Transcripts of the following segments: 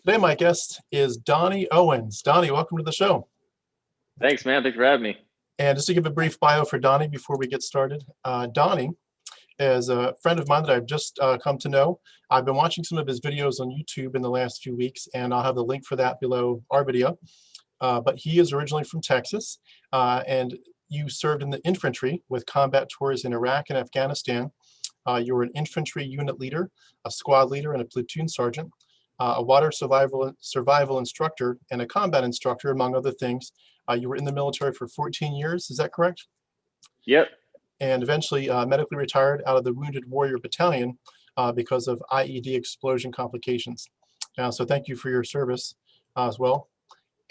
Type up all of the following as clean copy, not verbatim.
Today, my guest is Donny Owens. Donny, welcome to the show. Thanks, man. Thanks for having me. And just to give a brief bio for Donny before we get started, Donny is a friend of mine that I've just come to know. I've been watching some of his videos on YouTube in the last few weeks, and I'll have the link for that below our video. But he is originally from Texas, and you served in the infantry with combat tours in Iraq and Afghanistan. You were an infantry unit leader, a squad leader, and a platoon sergeant, a water survival instructor, and a combat instructor, among other things. You were in the military for 14 years, is that correct? Yep. And eventually medically retired out of the Wounded Warrior Battalion because of IED explosion complications. So thank you for your service as well.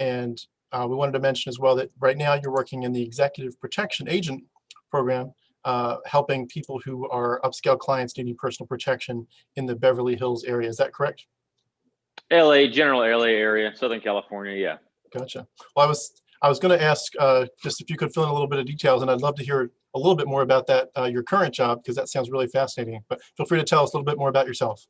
And we wanted to mention as well that right now you're working in the Executive Protection Agent program, helping people who are upscale clients needing personal protection in the Beverly Hills area. Is that correct? General LA area, Southern California, yeah. Gotcha. Well, I was going to ask just if you could fill in a little bit of details, and I'd love to hear a little bit more about that, your current job, because that sounds really fascinating. But feel free to tell us a little bit more about yourself.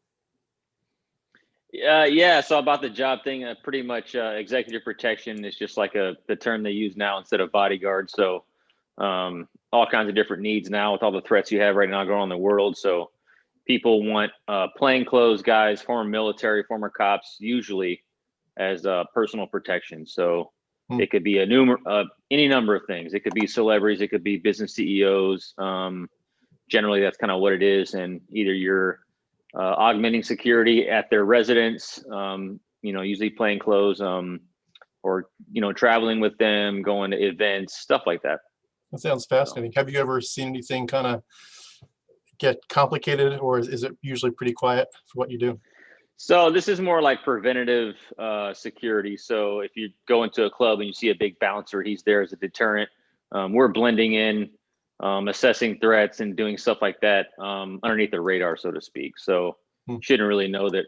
Yeah. So about the job thing, pretty much executive protection is just like the term they use now instead of bodyguard. So all kinds of different needs now with all the threats you have right now going on in the world. So people want plainclothes guys, former military, former cops, usually as personal protection. So it could be any number of things. It could be celebrities, it could be business CEOs. Generally, that's kind of what it is. And either you're augmenting security at their residence, usually plainclothes, or traveling with them, going to events, stuff like that. That sounds fascinating. Have you ever seen anything kind of get complicated, or is it usually pretty quiet for what you do? So this is more like preventative security. So if you go into a club and you see a big bouncer, he's there as a deterrent. We're blending in, assessing threats and doing stuff like that underneath the radar, so to speak. So you shouldn't really know that,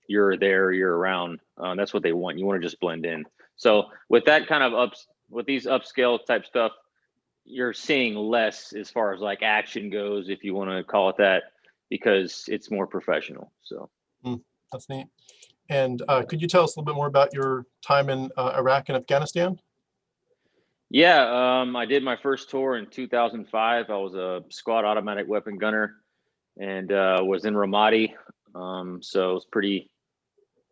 you're there, you're around. That's what they want. You want to just blend in. So with that kind of with these upscale type stuff, you're seeing less as far as like action goes, if you want to call it that, because it's more professional. So. That's neat. And could you tell us a little bit more about your time in Iraq and Afghanistan? Yeah, I did my first tour in 2005. I was a squad automatic weapon gunner and was in Ramadi. So it was pretty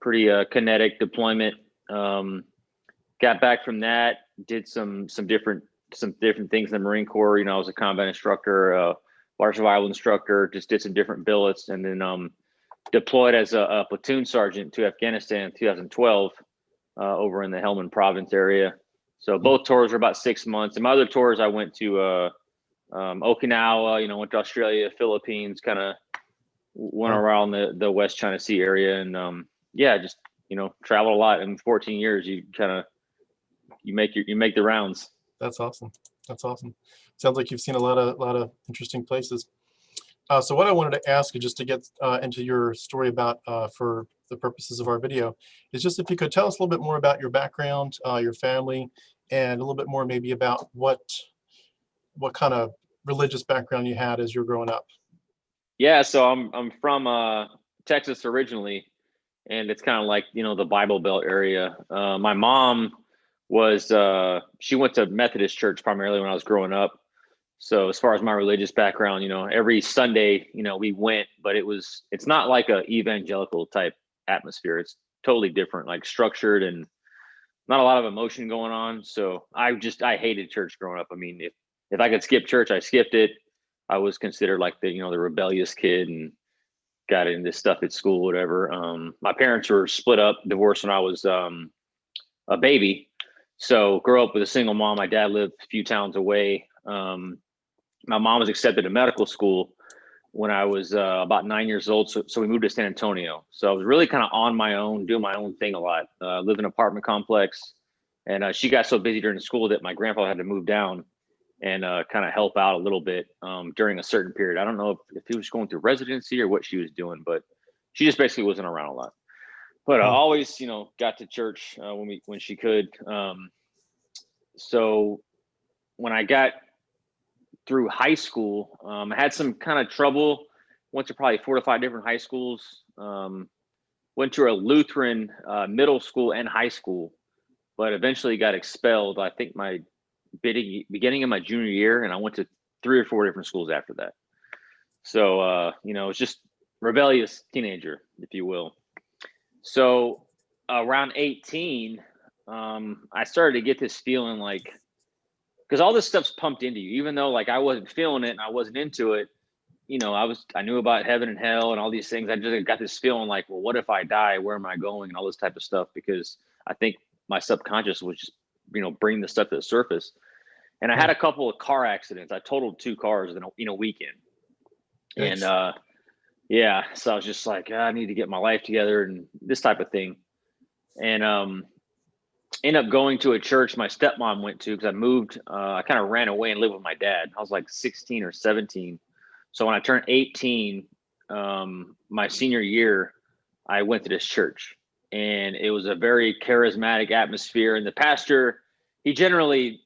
kinetic deployment. Got back from that, did some different things in the Marine Corps. I was a combat instructor, water survival instructor, just did some different billets, and then deployed as a platoon sergeant to Afghanistan in 2012 over in the Helmand province area. So both tours were about 6 months. And my other tours, I went to Okinawa, went to Australia, Philippines, kind of went around the West China Sea area. And just, traveled a lot. In 14 years, you make the rounds. That's awesome. That's awesome. Sounds like you've seen a lot of interesting places. So what I wanted to ask you, just to get into your story about, for the purposes of our video, is just if you could tell us a little bit more about your background, your family, and a little bit more maybe about what kind of religious background you had as you were growing up. Yeah, so I'm from Texas originally, and it's kind of like, the Bible Belt area. My mom she went to Methodist church primarily when I was growing up. So as far as my religious background, every Sunday, we went, but it's not like a evangelical type atmosphere. It's totally different, like structured and not a lot of emotion going on. So I hated church growing up. I mean, if I could skip church, I skipped it. I was considered like the rebellious kid and got into stuff at school, whatever. My parents were split up, divorced when I was a baby. So grew up with a single mom. My dad lived a few towns away. My mom was accepted to medical school when I was about 9 years old. So we moved to San Antonio. So I was really kind of on my own, doing my own thing a lot. Lived in an apartment complex. And she got so busy during school that my grandfather had to move down and kind of help out a little bit during a certain period. I don't know if he was going through residency or what she was doing, but she just basically wasn't around a lot. But I always, got to church when she could. So when I got through high school, I had some kind of trouble. Went to probably 4 to 5 different high schools. went to a Lutheran middle school and high school, but eventually got expelled. I think my beginning of my junior year, and I went to 3 or 4 different schools after that. So, it's just rebellious teenager, if you will. So around 18, I started to get this feeling like, because all this stuff's pumped into you, even though like I wasn't feeling it and I wasn't into it, I knew about heaven and hell and all these things. I just got this feeling like, well, what if I die? Where am I going? And all this type of stuff, because I think my subconscious was just, bring the stuff to the surface. And I had a couple of car accidents. I totaled 2 cars in a weekend. And so I was just like, I need to get my life together and this type of thing. And ended up going to a church my stepmom went to, because I moved. I kind of ran away and lived with my dad. I was like 16 or 17. So when I turned 18, my senior year, I went to this church, and it was a very charismatic atmosphere. And the pastor, he generally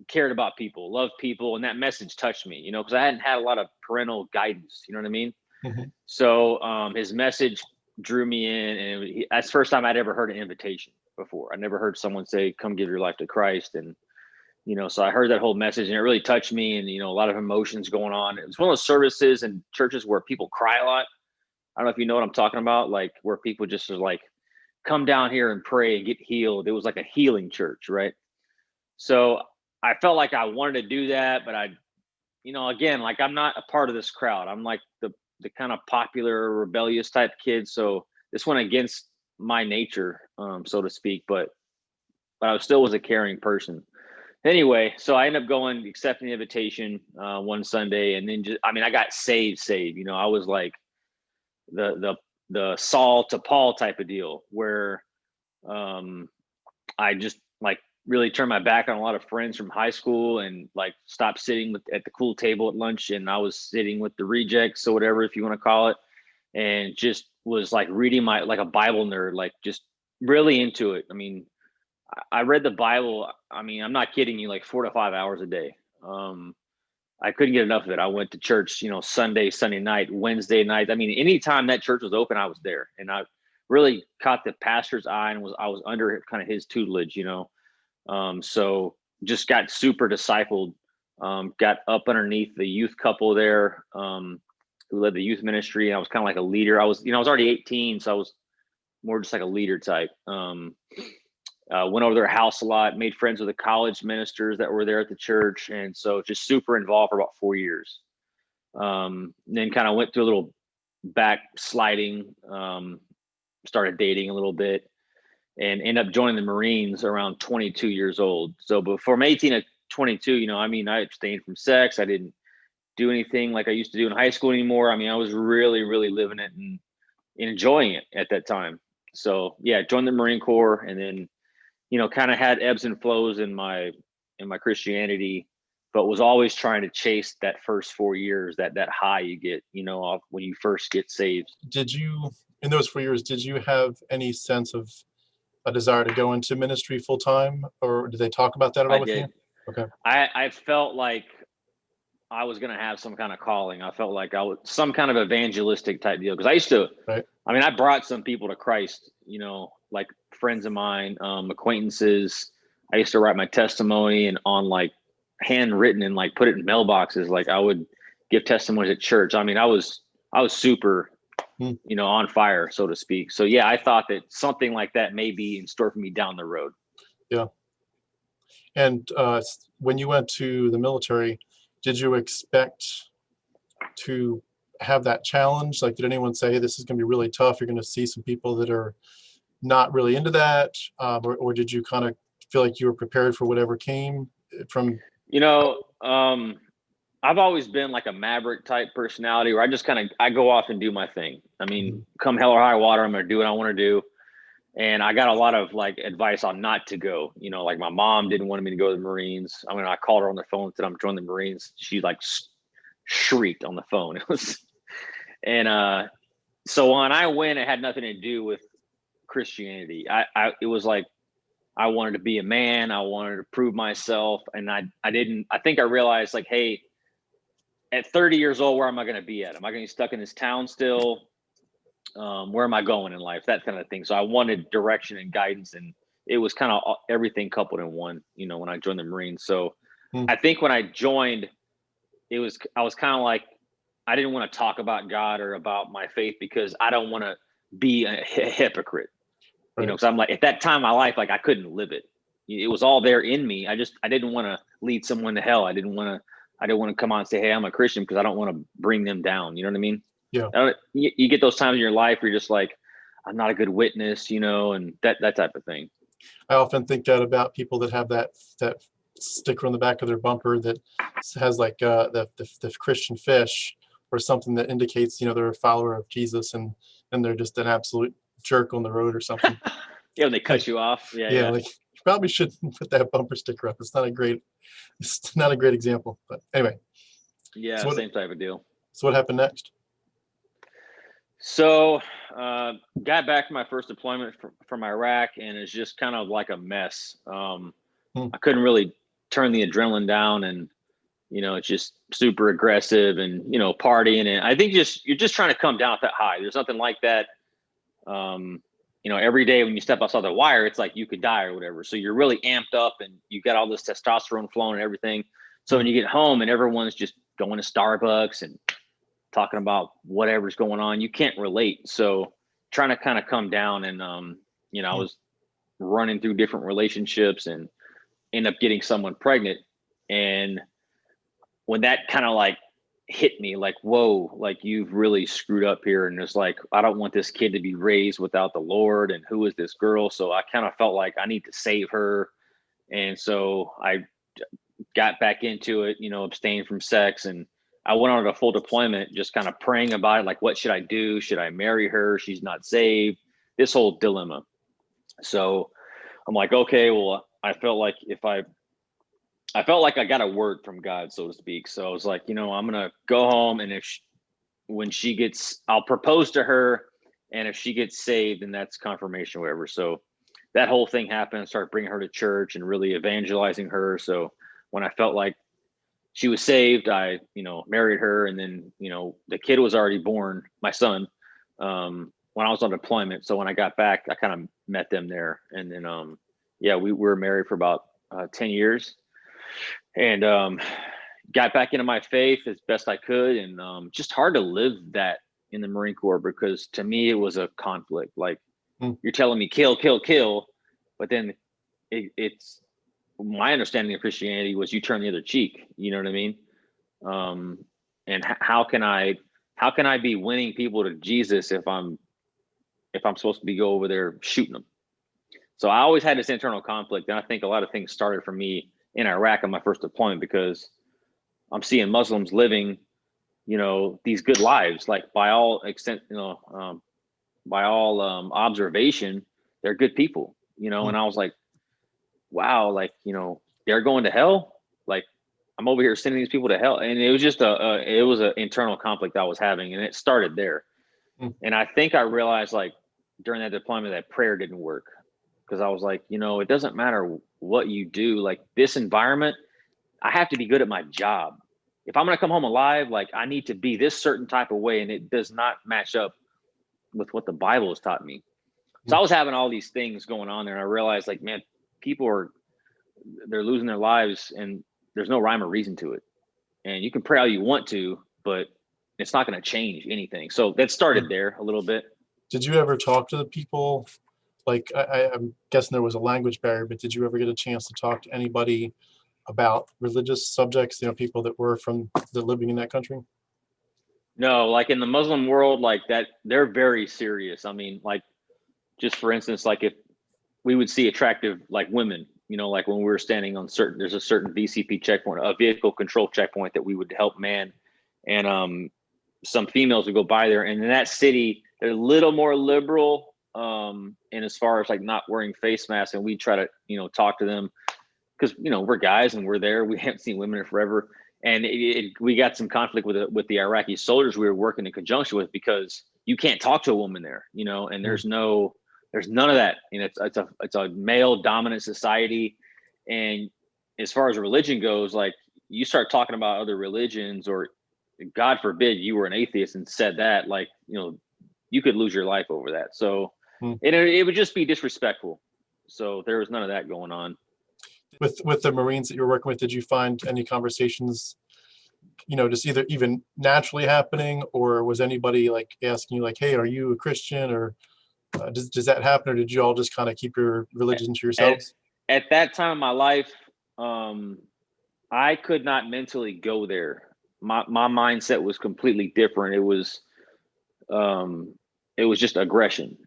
cared about people, loved people, and that message touched me, because I hadn't had a lot of parental guidance. You know what I mean? Mm-hmm. So his message drew me in, and that's the first time I'd ever heard an invitation before. I never heard someone say, "Come give your life to Christ." And so I heard that whole message, and it really touched me, and a lot of emotions going on. It was one of those services and churches where people cry a lot. I don't know if you know what I'm talking about, like where people just are like, come down here and pray and get healed. It was like a healing church, right? So I felt like I wanted to do that, but again, like I'm not a part of this crowd. I'm like the kind of popular, rebellious type kid. So this went against my nature, so to speak, but I still was a caring person. Anyway, so I ended up going, accepting the invitation one Sunday, and then I got saved. I was like the Saul to Paul type of deal, where I just like really turned my back on a lot of friends from high school, and like stopped sitting at the cool table at lunch, and I was sitting with the rejects or whatever, if you want to call it, and just was like reading like a Bible nerd, like just really into it. I read the Bible. I'm not kidding you, like 4 to 5 hours a day. I couldn't get enough of it. I went to church, Sunday night, Wednesday night. Anytime that church was open, I was there, and I really caught the pastor's eye, and I was under kind of his tutelage, so just got super discipled. Got up underneath the youth couple there, who led the youth ministry. And I was kind of like a leader. I was already 18, so I was more just like a leader type. Went over their house a lot, made friends with the college ministers that were there at the church. And so just super involved for about 4 years. Then kind of went through a little backsliding, started dating a little bit, and ended up joining the Marines around 22 years old. So from 18 to 22, I abstained from sex. I didn't do anything like I used to do in high school anymore. I was really, really living it and enjoying it at that time. So yeah, joined the Marine Corps, and then, kind of had ebbs and flows in my Christianity, but was always trying to chase that first 4 years, that high you get, off when you first get saved. Did you, in those 4 years, did you have any sense of a desire to go into ministry full time, or did they talk about that at all with you? Okay. I felt like I was going to have some kind of calling. I felt like I was some kind of evangelistic type deal. Cause I used to, right. I brought some people to Christ, like friends of mine, acquaintances. I used to write my testimony and on like handwritten and like put it in mailboxes. Like I would give testimonies at church. I was super, on fire, so to speak. So yeah, I thought that something like that may be in store for me down the road. Yeah. And when you went to the military, did you expect to have that challenge? Like, did anyone say, hey, this is going to be really tough? You're going to see some people that are not really into that. Or did you kind of feel like you were prepared for whatever came from? I've always been like a maverick type personality, where I go off and do my thing. Come hell or high water, I'm going to do what I want to do. And I got a lot of like advice on not to go, like my mom didn't want me to go to the Marines. I called her on the phone and said, I'm joining the Marines. She like shrieked on the phone. So when I went, it had nothing to do with Christianity. It was like, I wanted to be a man. I wanted to prove myself. And I think I realized like, hey, at 30 years old, where am I going to be at? Am I going to be stuck in this town still? Where am I going in life? That kind of thing. So I wanted direction and guidance, and it was kind of everything coupled in one, when I joined the Marines. So Hmm. I think when I joined, I was kind of like, I didn't want to talk about God or about my faith because I don't want to be a hypocrite, Right. because I'm like, at that time in my life, like I couldn't live it. It was all there in me. I didn't want to lead someone to hell. I didn't want to come on and say, hey, I'm a Christian, because I don't want to bring them down. You know what I mean? Yeah. You get those times in your life where you're just like, I'm not a good witness, and that type of thing. I often think that about people that have that sticker on the back of their bumper that has like the Christian fish or something that indicates they're a follower of Jesus, and they're just an absolute jerk on the road or something. Yeah, when they cut Like, you off. yeah, like you probably shouldn't put that bumper sticker up. It's not a great example. But anyway, Yeah, so same type of deal. what happened next? So got back from my first deployment from Iraq, and it's just kind of like a mess. I couldn't really turn the adrenaline down, and it's just super aggressive and partying, and I think you're just trying to come down with that high. There's nothing like that. Every day when you step outside the wire, it's like you could die or whatever. So you're really amped up, and you got all this testosterone flowing and everything. So when you get home and everyone's just going to Starbucks and talking about whatever's going on, you can't relate. So trying to kind of come down, and I was running through different relationships and end up getting someone pregnant. And when that kind of like hit me, like, whoa, like you've really screwed up here. And it's like, I don't want this kid to be raised without the Lord. And who is this girl? So I kind of felt like I need to save her. And so I got back into it, abstained from sex, and I went on a full deployment, just kind of praying about it. Like, what should I do? Should I marry her? She's not saved. This whole dilemma. So I'm like, okay, well, I felt like I got a word from God, so to speak. So I was like, I'm going to go home, and when she gets, I'll propose to her. And if she gets saved, then that's confirmation, whatever. So that whole thing happened. Started bringing her to church and really evangelizing her. So when I felt like she was saved, I, married her. And then, the kid was already born, my son, when I was on deployment. So when I got back, I kind of met them there. And then, we were married for about 10 years, and got back into my faith as best I could. And just hard to live that in the Marine Corps, because to me, it was a conflict. Like, you're telling me kill, kill, kill, but then it's my understanding of Christianity was you turn the other cheek. You know what I mean? And how can I be winning people to Jesus if I'm supposed to be go over there shooting them? So I always had this internal conflict, and I think a lot of things started for me in Iraq on my first deployment, because I'm seeing Muslims living, these good lives, like by all extent, by all observation, they're good people, and I was like, wow, like, they're going to hell. Like, I'm over here sending these people to hell. And it was just it was an internal conflict I was having, and it started there. And I think I realized, like, during that deployment, that prayer didn't work, because I was like, it doesn't matter what you do, like this environment, I have to be good at my job. If I'm going to come home alive, like I need to be this certain type of way, and it does not match up with what the Bible has taught me. So I was having all these things going on there, and I realized, like, man, they're losing their lives, and there's no rhyme or reason to it. And you can pray all you want to, but it's not going to change anything. So that started there a little bit. Did you ever talk to the people? Like, I'm guessing there was a language barrier, but did you ever get a chance to talk to anybody about religious subjects, people that living in that country? No, like in the Muslim world, like that, they're very serious. I mean, like, just for instance, like if we would see attractive, like, women, like when we were standing on there's a certain VCP checkpoint, a vehicle control checkpoint that we would help man. And some females would go by there, and in that city, they're a little more liberal. And as far as like not wearing face masks, and we try to, talk to them, because, we're guys and we're there. We haven't seen women in forever. And we got some conflict with the Iraqi soldiers we were working in conjunction with, because you can't talk to a woman there, and there's none of that. It's a male dominant society. And as far as religion goes, like, you start talking about other religions, or God forbid you were an atheist and said that, like, you you could lose your life over that. So Hmm. it would just be disrespectful. So there was none of that going on. With the Marines that you're working with, did you find any conversations, just either even naturally happening, or was anybody like asking you like, hey, are you a Christian, or does that happen, or did you all just kind of keep your religion to yourselves? At that time of my life, I could not mentally go there. My mindset was completely different. It was just aggression.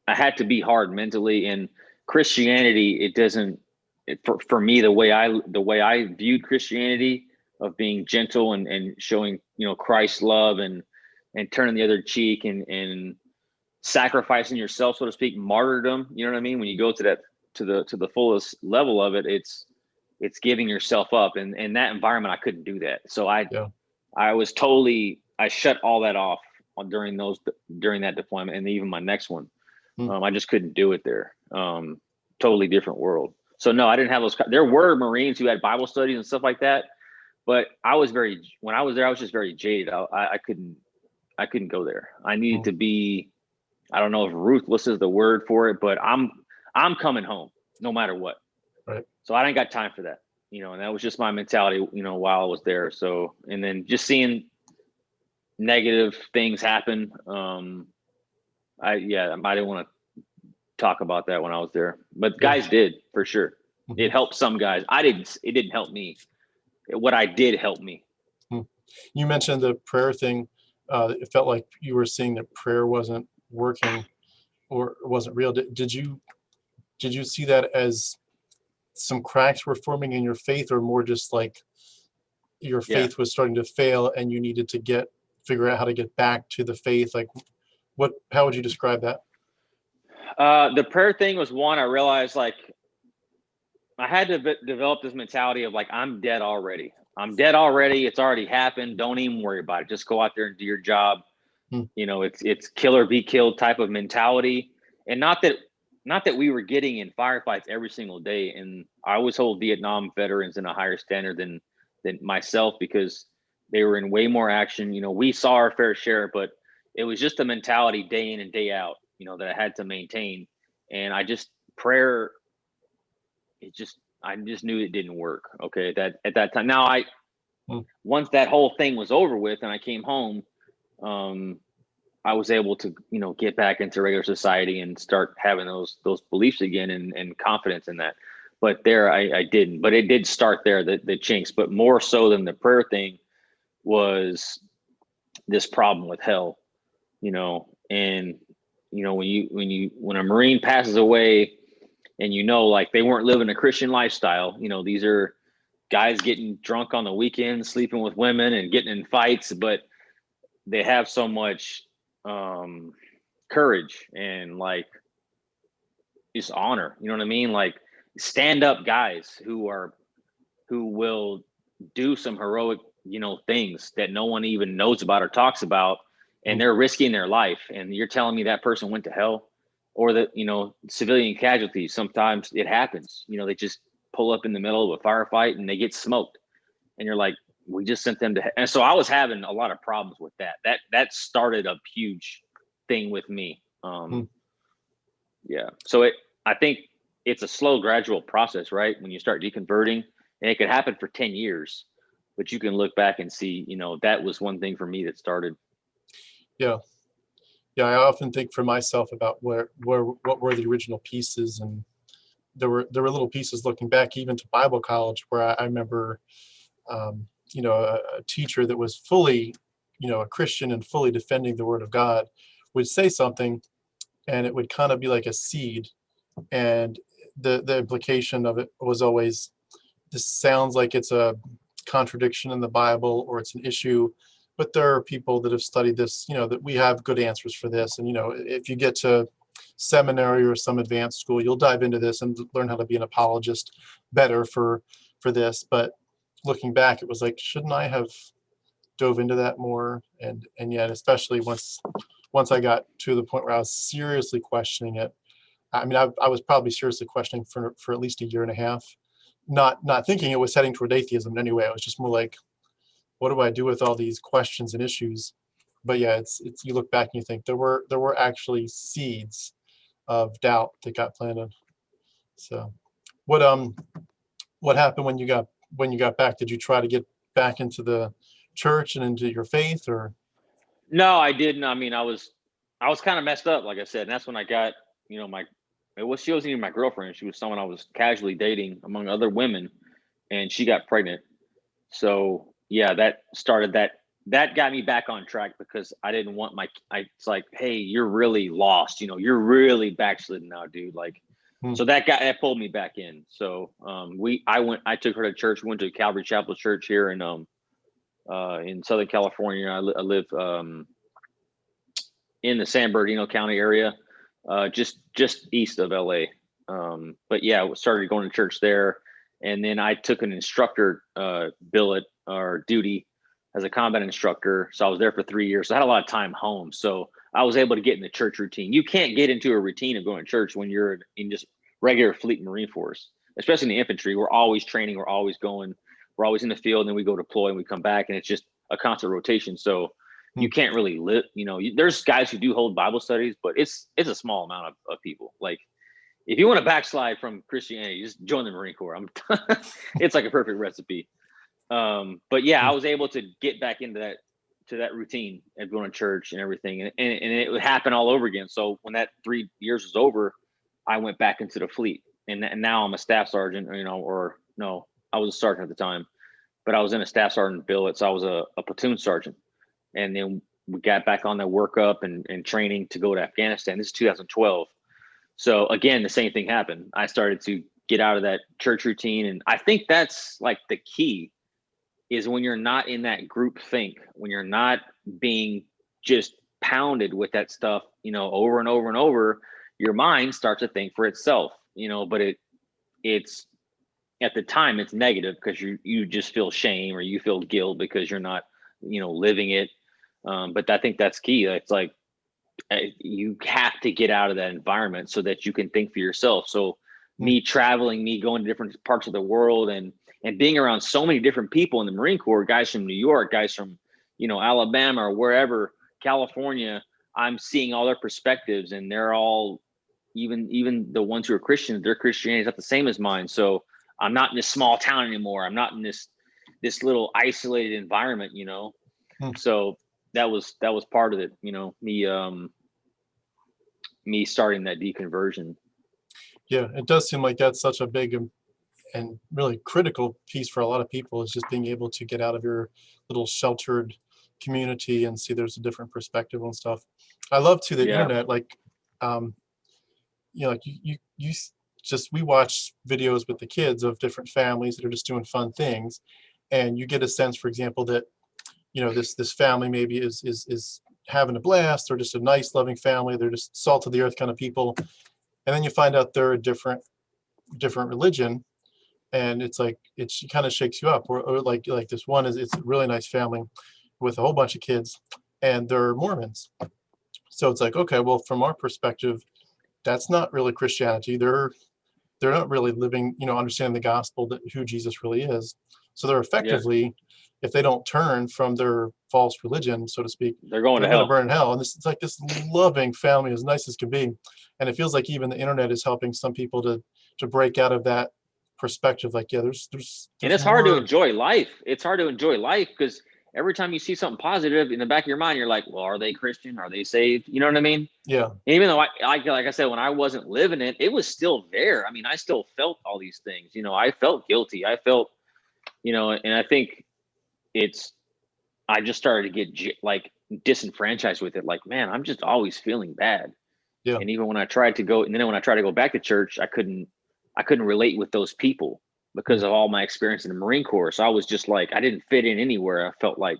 I had to be hard mentally, and Christianity, it doesn't, for me, the way I viewed Christianity, of being gentle and showing, Christ's love and turning the other cheek and sacrificing yourself, so to speak, martyrdom. You know what I mean? When you go to that, to the fullest level of it, it's giving yourself up, and in that environment, I couldn't do that. So I shut all that off during that deployment, and even my next one. I just couldn't do it there. Totally different world. So no, I didn't have those. There were Marines who had Bible studies and stuff like that, but when I was there, I was just very jaded. I couldn't go there. I needed to be, I don't know if ruthless is the word for it, but I'm coming home no matter what. Right. So I didn't got time for that, and that was just my mentality, while I was there. So, and then just seeing negative things happen. I didn't want to talk about that when I was there, but guys did, for sure. Mm-hmm. It helped some guys. It didn't help me. What I did helped me. You mentioned the prayer thing. It felt like you were seeing that prayer wasn't working or wasn't real. Did you see that as some cracks were forming in your faith, or more just like your faith was starting to fail and you needed to figure out how to get back to the faith? Like, how would you describe that? The prayer thing was one. I realized, like, I had to develop this mentality of like, I'm dead already. It's already happened. Don't even worry about it. Just go out there and do your job. It's kill or be killed type of mentality. And not that we were getting in firefights every single day. And I always hold Vietnam veterans in a higher standard than myself, because they were in way more action. We saw our fair share, but it was just a mentality day in and day out, that I had to maintain. And prayer, I just knew it didn't work. Okay. At that time. Now once that whole thing was over with and I came home, I was able to, get back into regular society and start having those beliefs again and confidence in that. But there I didn't, but it did start there, the chinks. But more so than the prayer thing was this problem with hell, and when a Marine passes away, and like they weren't living a Christian lifestyle, these are guys getting drunk on the weekends, sleeping with women and getting in fights, but they have so much courage and like just honor, you know what I mean? Like stand up guys who will do some heroic, things that no one even knows about or talks about, and they're risking their life. And you're telling me that person went to hell? Or that, civilian casualties, sometimes it happens, they just pull up in the middle of a firefight and they get smoked. And you're like, we just sent them to hell. And so I was having a lot of problems with that. That started a huge thing with me. Yeah. So I think it's a slow, gradual process, right? When you start deconverting, and it could happen for 10 years, but you can look back and see, that was one thing for me that started. Yeah. Yeah, I often think for myself about what were the original pieces, and there were little pieces looking back even to Bible college, where I remember, a teacher that was fully, a Christian and fully defending the Word of God would say something, and it would kind of be like a seed, and the implication of it was always, this sounds like it's a contradiction in the Bible, or it's an issue. But there are people that have studied this, that we have good answers for this. And, if you get to seminary or some advanced school, you'll dive into this and learn how to be an apologist better for this. But looking back, it was like, shouldn't I have dove into that more? And yet, especially once I got to the point where I was seriously questioning it. I mean, I was probably seriously questioning for at least a year and a half, not thinking it was heading toward atheism in any way. It was just more like, what do I do with all these questions and issues? but yeah, it's you look back and you think there were actually seeds of doubt that got planted. So what happened when you got back? Did you try to get back into the church and into your faith, or? No, I didn't. I mean, I was kind of messed up, like I said, and that's when I got, she wasn't even my girlfriend. She was someone I was casually dating among other women, and she got pregnant. So yeah, that got me back on track because I didn't want it's like, hey, you're really lost, you're really backslidden now, dude. Like, so that pulled me back in. So I took her to church. We went to Calvary Chapel Church here in Southern California. I live in the San Bernardino County area, just east of LA. But yeah, I started going to church there, and then I took an instructor billet or duty as a combat instructor. So I was there for 3 years. So I had a lot of time home. So I was able to get in the church routine. You can't get into a routine of going to church when you're in just regular Fleet Marine Force, especially in the infantry. We're always training. We're always going. We're always in the field, and then we go deploy and we come back, and it's just a constant rotation. So you can't really live, there's guys who do hold Bible studies, but it's a small amount of people. Like, if you want to backslide from Christianity, just join the Marine Corps. It's like a perfect recipe. But yeah, I was able to get back into that routine of going to church and everything. And it would happen all over again. So when that 3 years was over, I went back into the fleet, and now I'm a staff sergeant, or no, I was a sergeant at the time, but I was in a staff sergeant billet. So I was a platoon sergeant. And then we got back on the workup and training to go to Afghanistan. This is 2012. So again, the same thing happened. I started to get out of that church routine. And I think that's like the key is when you're not in that group think, when you're not being just pounded with that stuff, over and over and over, your mind starts to think for itself, but it's at the time it's negative because you just feel shame or you feel guilt because you're not, living it. But I think that's key. It's like you have to get out of that environment so that you can think for yourself. So me traveling, me going to different parts of the world and being around so many different people in the Marine Corps, guys from New York, guys from, Alabama or wherever, California, I'm seeing all their perspectives, and they're all, even the ones who are Christians, their Christianity is not the same as mine. So I'm not in this small town anymore. I'm not in this little isolated environment, So that was part of it, me starting that deconversion. Yeah, it does seem like that's such a big and really critical piece for a lot of people, is just being able to get out of your little sheltered community and see there's a different perspective on stuff. I love too the internet, like like we watch videos with the kids of different families that are just doing fun things, and you get a sense, for example, that this family maybe is having a blast. They're just a nice, loving family. They're just salt of the earth kind of people. And then you find out they're a different religion, and it's like it kind of shakes you up. Or like this one it's a really nice family with a whole bunch of kids, and they're Mormons. So it's like, okay, well, from our perspective, that's not really Christianity. They're not really living, understanding the gospel, that who Jesus really is. So they're effectively, if they don't turn from their false religion, so to speak, they're going to burn in hell. And it's like this loving family, as nice as can be. And it feels like even the internet is helping some people to break out of that perspective. Like, there's and it's hard to enjoy life. It's hard to enjoy life because every time you see something positive in the back of your mind, you're like, well, are they Christian? Are they saved? You know what I mean? Yeah. And even though like I said, when I wasn't living it, it was still there. I mean, I still felt all these things, I felt guilty. I felt, and I think I just started to get like disenfranchised with it. Like, man, I'm just always feeling bad. Yeah. And even when I tried to go, and then when I tried to go back to church, I couldn't relate with those people because of all my experience in the Marine Corps. So I was just like, I didn't fit in anywhere. I felt like,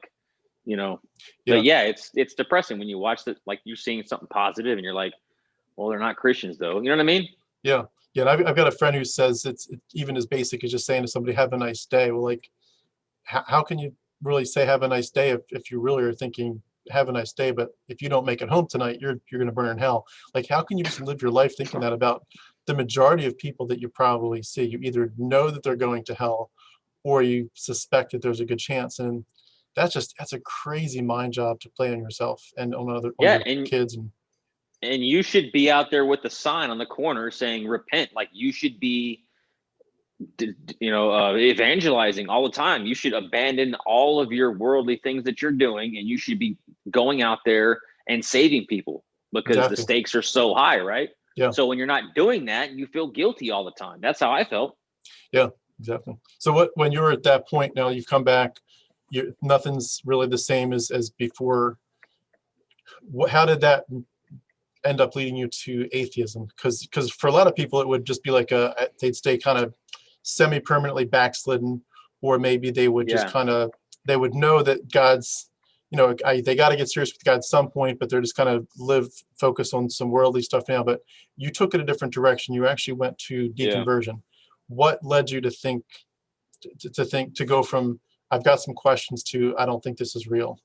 but yeah, it's depressing when you watch that, like you're seeing something positive and you're like, well, they're not Christians though. You know what I mean? Yeah. Yeah. And I've got a friend who says it's even as basic as just saying to somebody, have a nice day. Well, like, how can you really say have a nice day if you really are thinking have a nice day, but if you don't make it home tonight, you're going to burn in hell? Like, how can you just live your life thinking that about the majority of people that you probably see? You either know that they're going to hell, or you suspect that there's a good chance. And that's a crazy mind job to play on yourself and on on Yeah, your kids. and you should be out there with the sign on the corner saying repent. Like you should be, evangelizing all the time. You should abandon all of your worldly things that you're doing, and you should be going out there and saving people because the Exactly. stakes are so high, right? Yeah. So when you're not doing that, you feel guilty all the time. That's how I felt. Yeah, exactly. So when you were at that point, now you've come back, nothing's really the same as before. How did that end up leading you to atheism? Because for a lot of people, it would just be like they'd stay kind of semi-permanently backslidden, or maybe they would just they would know that God's, they got to get serious with God at some point, but they're just kind of focus on some worldly stuff now. But you took it a different direction. You actually went to deconversion. What led you to think to go from I've got some questions to I don't think this is real?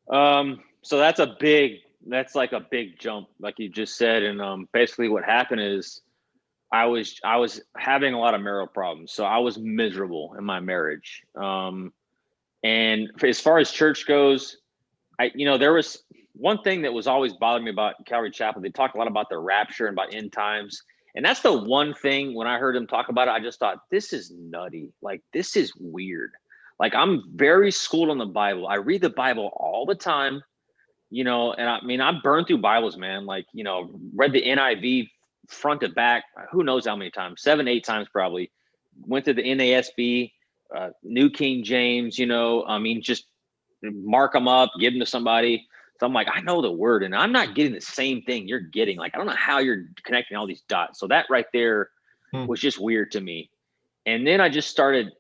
So that's like a big jump, like you just said. And basically what happened is I was having a lot of marital problems. So I was miserable in my marriage. And as far as church goes, there was one thing that was always bothering me about Calvary Chapel. They talked a lot about the rapture and about end times. And that's the one thing when I heard them talk about it, I just thought, this is nutty. Like, this is weird. Like, I'm very schooled on the Bible. I read the Bible all the time, and I mean, I've burned through Bibles, man. Like, read the NIV front to back, who knows how many times, 7, 8 times probably. Went to the NASB, New King James, I mean, just mark them up, give them to somebody. So I'm like, I know the word and I'm not getting the same thing you're getting. Like, I don't know how you're connecting all these dots. So that right there was just weird to me. And then I just started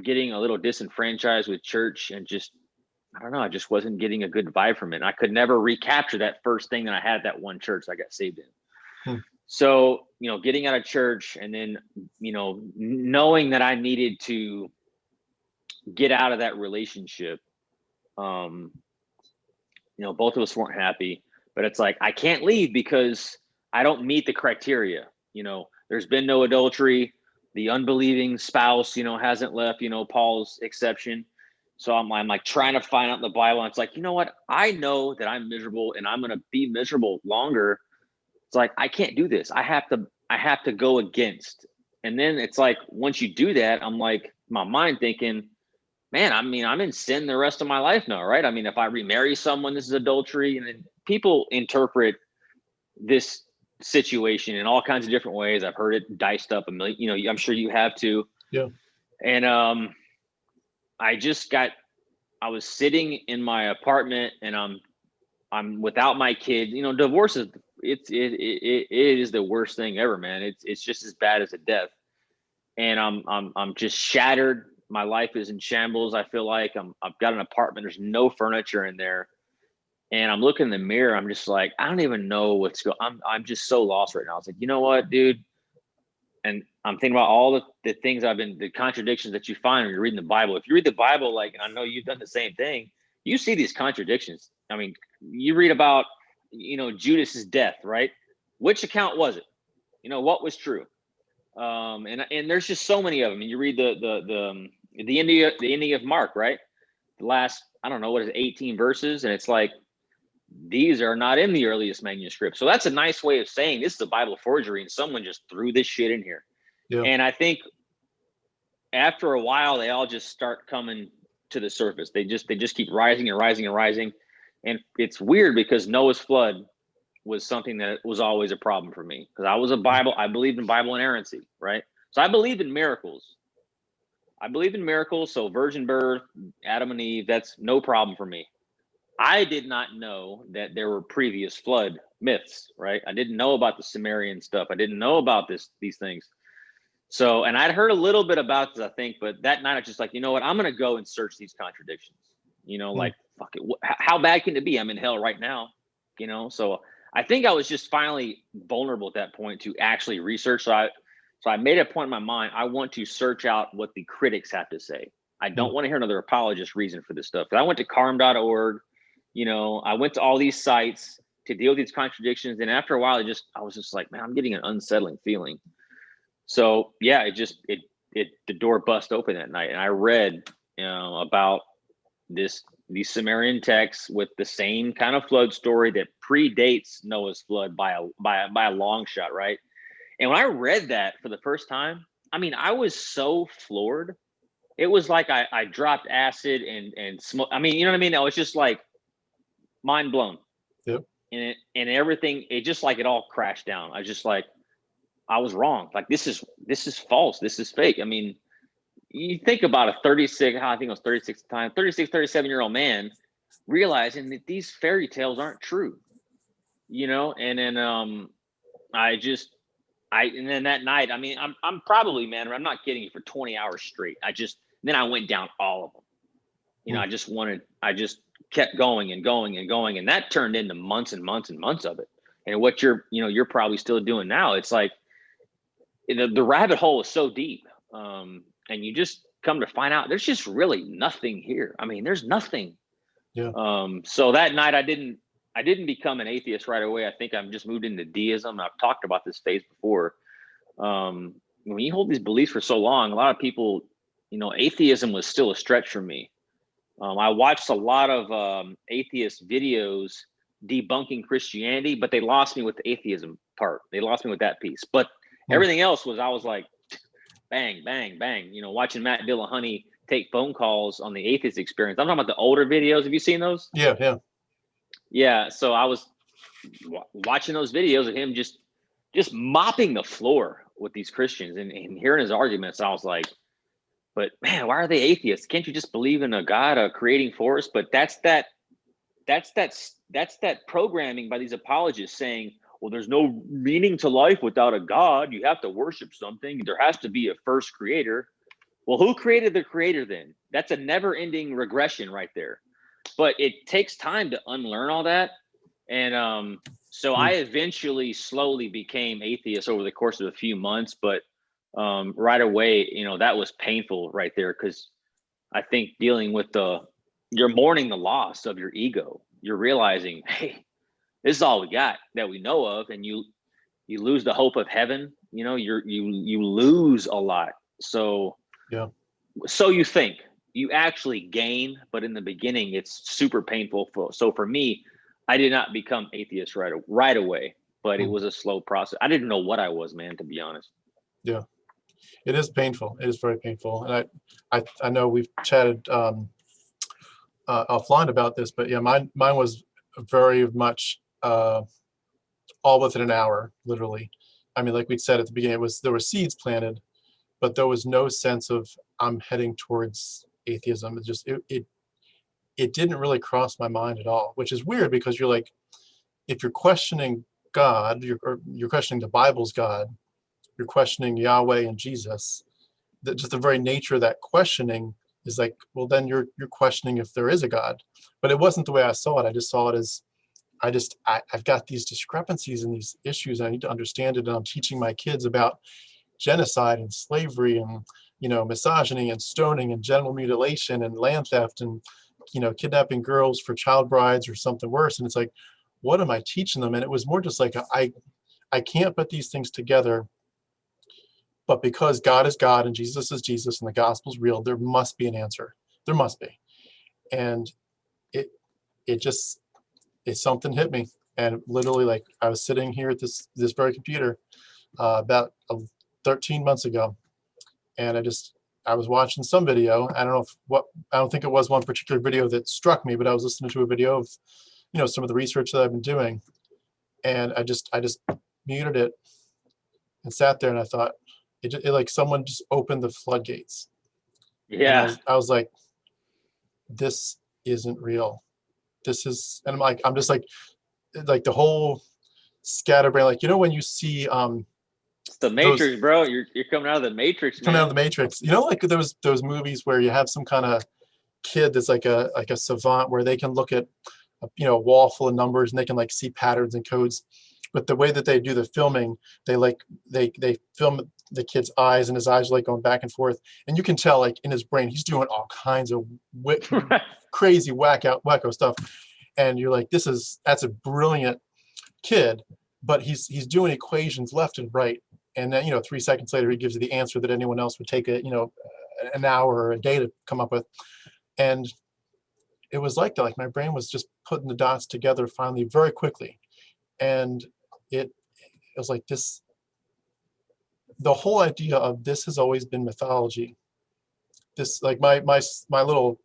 getting a little disenfranchised with church and just, I don't know, I just wasn't getting a good vibe from it. And I could never recapture that first thing that I had at that one church I got saved in. So, getting out of church and then, knowing that I needed to get out of that relationship, both of us weren't happy, but it's like, I can't leave because I don't meet the criteria. There's been no adultery. The unbelieving spouse, hasn't left, Paul's exception. So I'm like trying to find out in the Bible. And it's like, you know what? I know that I'm miserable and I'm going to be miserable longer. It's like, I can't do this. I have to go against. And then it's like, once you do that, I'm like, my mind thinking, man, I mean, I'm in sin the rest of my life now, right? I mean, if I remarry someone, this is adultery. And then people interpret this situation in all kinds of different ways. I've heard it diced up a million, I'm sure you have too. Yeah. And I was sitting in my apartment and I'm without my kid. Divorce is it is the worst thing ever, man. It's just as bad as a death. And I'm just shattered. My life is in shambles. I feel like I've got an apartment. There's no furniture in there. And I'm looking in the mirror. I'm just like, I don't even know what's going on. I'm just so lost right now. I was like, you know what, dude? And I'm thinking about all the things the contradictions that you find when you're reading the Bible. If you read the Bible, like, and I know you've done the same thing, you see these contradictions. I mean, you read about, Judas's death, right? Which account was it? What was true? And there's just so many of them. And you read the ending of Mark, right? The last, I don't know, what is it, 18 verses, and it's like, these are not in the earliest manuscript. So that's a nice way of saying this is a Bible forgery and someone just threw this shit in here. Yeah. And I think after a while, they all just start coming to the surface. They just keep rising and rising and rising. And it's weird because Noah's flood was something that was always a problem for me because I believed in Bible inerrancy, right? So I believed in miracles. So virgin birth, Adam and Eve, that's no problem for me. I did not know that there were previous flood myths, right? I didn't know about the Sumerian stuff. I didn't know about these things. So, and I'd heard a little bit about this, I think, but that night I was just like, you know what? I'm going to go and search these contradictions, like, fuck it. How bad can it be? I'm in hell right now, So I think I was just finally vulnerable at that point to actually research. So I made a point in my mind. I want to search out what the critics have to say. I don't want to hear another apologist reason for this stuff. I went to carm.org. I went to all these sites to deal with these contradictions. And after a while, I was just like, man, I'm getting an unsettling feeling. So yeah, the door bust open that night. And I read, about these Sumerian texts with the same kind of flood story that predates Noah's flood by a long shot, right? And when I read that for the first time, I mean, I was so floored. It was like I dropped acid and smoke. I mean, you know what I mean? I was just like mind blown. Yep. And everything, it just like it all crashed down. I was just like, I was wrong. Like this is false. This is fake. I mean, you think about a 36, I think it was 36 at the time, 36, 37-year-old man realizing that these fairy tales aren't true, you know? And then and then that night, I mean, I'm probably, man, I'm not kidding you, for 20 hours straight. Then I went down all of them. You know, I just kept going and going and going. And that turned into months and months and months of it. And what you're probably still doing now, it's like the rabbit hole is so deep. And you just come to find out there's just really nothing here. I mean, there's nothing. Yeah. So that night I didn't become an atheist right away. I think I've just moved into deism. I've talked about this phase before. When you hold these beliefs for so long, a lot of people, you know, atheism was still a stretch for me. I watched a lot of atheist videos debunking Christianity, but they lost me with the atheism part. They lost me with that piece. But everything else I was like, bang, bang, bang. You know, watching Matt Dillahunty take phone calls on the atheist experience. I'm talking about the older videos. Have you seen those? Yeah. Yeah. So I was watching those videos of him just mopping the floor with these Christians and hearing his arguments. I was like, but man, why are they atheists? Can't you just believe in a God, a creating force? But that's that programming by these apologists saying, well, there's no meaning to life without a God. You have to worship something. There has to be a first creator. Well, who created the creator then? That's a never-ending regression right there. But it takes time to unlearn all that. And so I eventually slowly became atheist over the course of a few months. But right away, you know, that was painful right there, because I think dealing with you're mourning the loss of your ego. You're realizing, hey, this is all we got that we know of, and you lose the hope of heaven. You know, you lose a lot. So yeah. So you think you actually gain, but in the beginning, it's super painful. So for me, I did not become atheist right away, but it was a slow process. I didn't know what I was, man, to be honest. Yeah, it is painful. It is very painful, and I know we've chatted offline about this, but yeah, mine was very much all within an hour, literally. I mean, like we said at the beginning, there were seeds planted, but there was no sense of I'm heading towards atheism. It just it didn't really cross my mind at all, which is weird, because you're like, if you're questioning God, you're questioning the Bible's God, you're questioning Yahweh and Jesus, that just the very nature of that questioning is like, well, then you're questioning if there is a God. But it wasn't the way I saw it. I just saw it as I've got these discrepancies and these issues, and I need to understand it. And I'm teaching my kids about genocide and slavery and, you know, misogyny and stoning and genital mutilation and land theft and, you know, kidnapping girls for child brides or something worse. And it's like, what am I teaching them? And it was more just like, I can't put these things together, but because God is God and Jesus is Jesus and the gospel's real, there must be an answer. There must be. And something hit me. And literally, like, I was sitting here at this very computer about 13 months ago, and I was watching some video. I don't think it was one particular video that struck me, but I was listening to a video of, you know, some of the research that I've been doing, and I just muted it and sat there, and I thought, it like someone just opened the floodgates. Yeah. And I was like, this isn't real. This is, and I'm just like the whole scatterbrain, like, you know, when you see it's the Matrix, bro. You're coming out of the Matrix, man. Coming out of the Matrix. You know, like those movies where you have some kind of kid that's like a savant, where they can look at, you know, a wall full of numbers and they can like see patterns and codes. But the way that they do the filming, they film the kid's eyes, and his eyes are like going back and forth, and you can tell, like, in his brain he's doing all kinds of crazy wacko stuff, and you're like, that's a brilliant kid, but he's doing equations left and right, and then, you know, 3 seconds later he gives you the answer that anyone else would take an hour or a day to come up with. And it was like that. Like my brain was just putting the dots together finally very quickly. And it was like this, the whole idea of this has always been mythology. This, like my little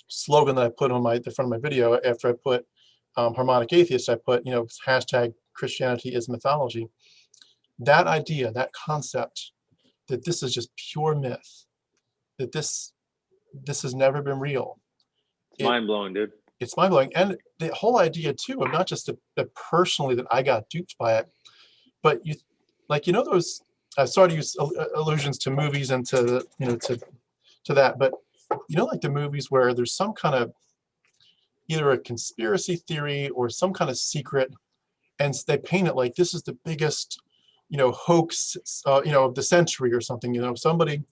slogan that I put on the front of my video after I put Harmonic Atheist, I put, hashtag Christianity is mythology. That idea, that concept, that this is just pure myth, that this has never been real. It's mind-blowing, dude. It's mind-blowing. And the whole idea too of not just the personally that I got duped by it, but those, I sorry to use allusions to movies and to to that, but like the movies where there's some kind of either a conspiracy theory or some kind of secret, and they paint it like this is the biggest hoax of the century or something. Somebody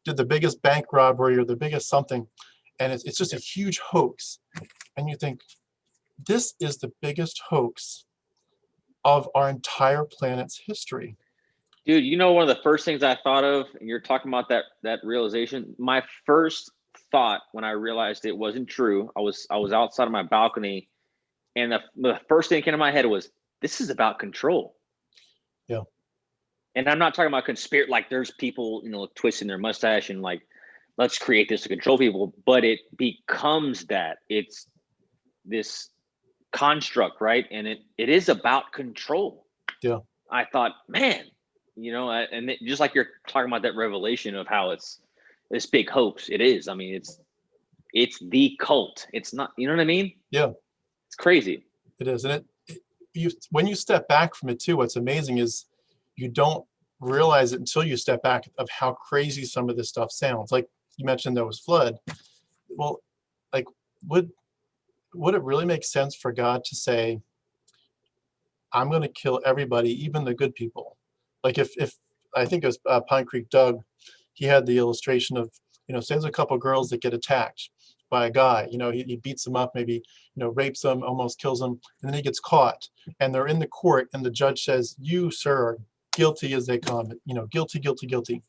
did the biggest bank robbery or the biggest something, and it's just a huge hoax, and you think this is the biggest hoax of our entire planet's history. Dude, one of the first things I thought of, and you're talking about that realization, my first thought when I realized it wasn't true, I was outside of my balcony, and the first thing that came to my head was, this is about control. Yeah. And I'm not talking about conspiracy, like there's people, twisting their mustache and like, let's create this to control people, but it becomes that. It's this construct, right? And it is about control. Yeah. I thought, man, just like you're talking about that revelation of how it's this big hoax. It is. I mean, it's the cult. It's not, you know what I mean? Yeah. It's crazy. It is. And when you step back from it too, what's amazing is you don't realize it until you step back of how crazy some of this stuff sounds. Like you mentioned Noah's flood. Well, like would it really make sense for God to say, I'm going to kill everybody, even the good people? Like if I think it was Pinecreek Doug, he had the illustration of, say there's a couple girls that get attacked by a guy, he beats them up, maybe, rapes them, almost kills them, and then he gets caught, and they're in the court, and the judge says, you, sir, are guilty as they come, guilty, guilty, guilty.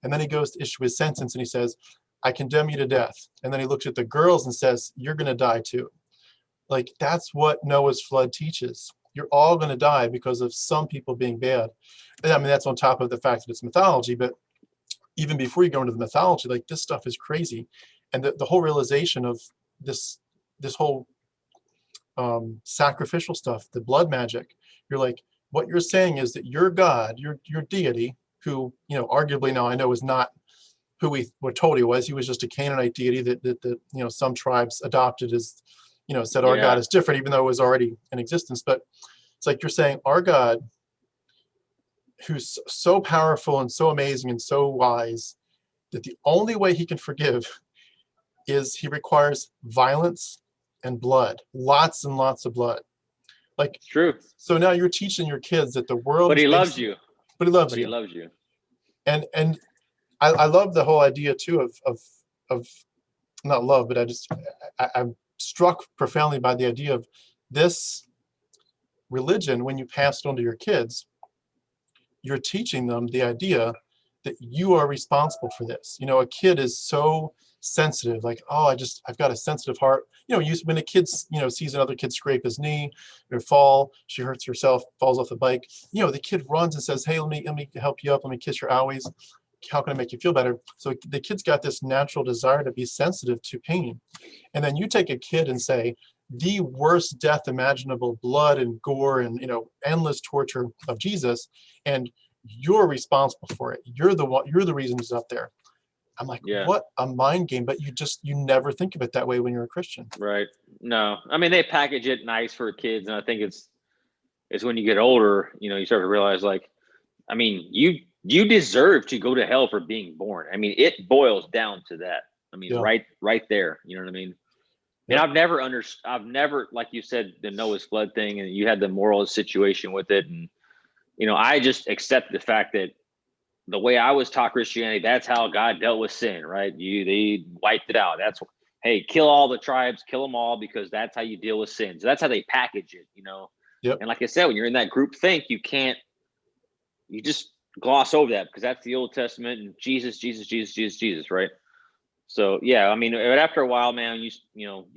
And then he goes to issue his sentence, and he says, I condemn you to death. And then he looks at the girls and says, you're going to die too. Like, that's what Noah's flood teaches. You're all going to die because of some people being bad. And I mean, that's on top of the fact that it's mythology, but even before you go into the mythology, like this stuff is crazy. And the whole realization of this whole sacrificial stuff, the blood magic, you're like, what you're saying is that your God, your deity, who, arguably now I know is not who we were told he was just a Canaanite deity that some tribes adopted as, said our God is different, even though it was already in existence. But it's like you're saying our God, who's so powerful and so amazing and so wise, that the only way he can forgive is he requires violence and blood, lots and lots of blood. Like, it's true. So now you're teaching your kids that the world, but he loves you. But he loves you. He loves you. And I love the whole idea too of not love, but I'm struck profoundly by the idea of this religion. When you pass it on to your kids, you're teaching them the idea that you are responsible for this. A kid is so sensitive, like, oh, I've got a sensitive heart. When a kid, sees another kid scrape his knee or fall, she hurts herself, falls off the bike, the kid runs and says, hey, let me help you up. Let me kiss your owies. How can I make you feel better? So the kid's got this natural desire to be sensitive to pain. And then you take a kid and say, the worst death imaginable, blood and gore and, endless torture of Jesus, and you're responsible for it. You're the reason he's up there. I'm like, what a mind game. But you never think of it that way when you're a Christian. Right. No, I mean, they package it nice for kids. And I think it's when you get older, you start to realize, like, I mean, you deserve to go to hell for being born. I mean, it boils down to that. I mean, right there. You know what I mean? And I've never, like you said, the Noah's flood thing, and you had the moral situation with it. And, I just accept the fact that the way I was taught Christianity, that's how God dealt with sin, right? They wiped it out. Hey, kill all the tribes, kill them all, because that's how you deal with sin. So that's how they package it, Yep. And like I said, when you're in that group think, you just gloss over that, because that's the Old Testament and Jesus, right? So yeah, I mean, after a while, man, you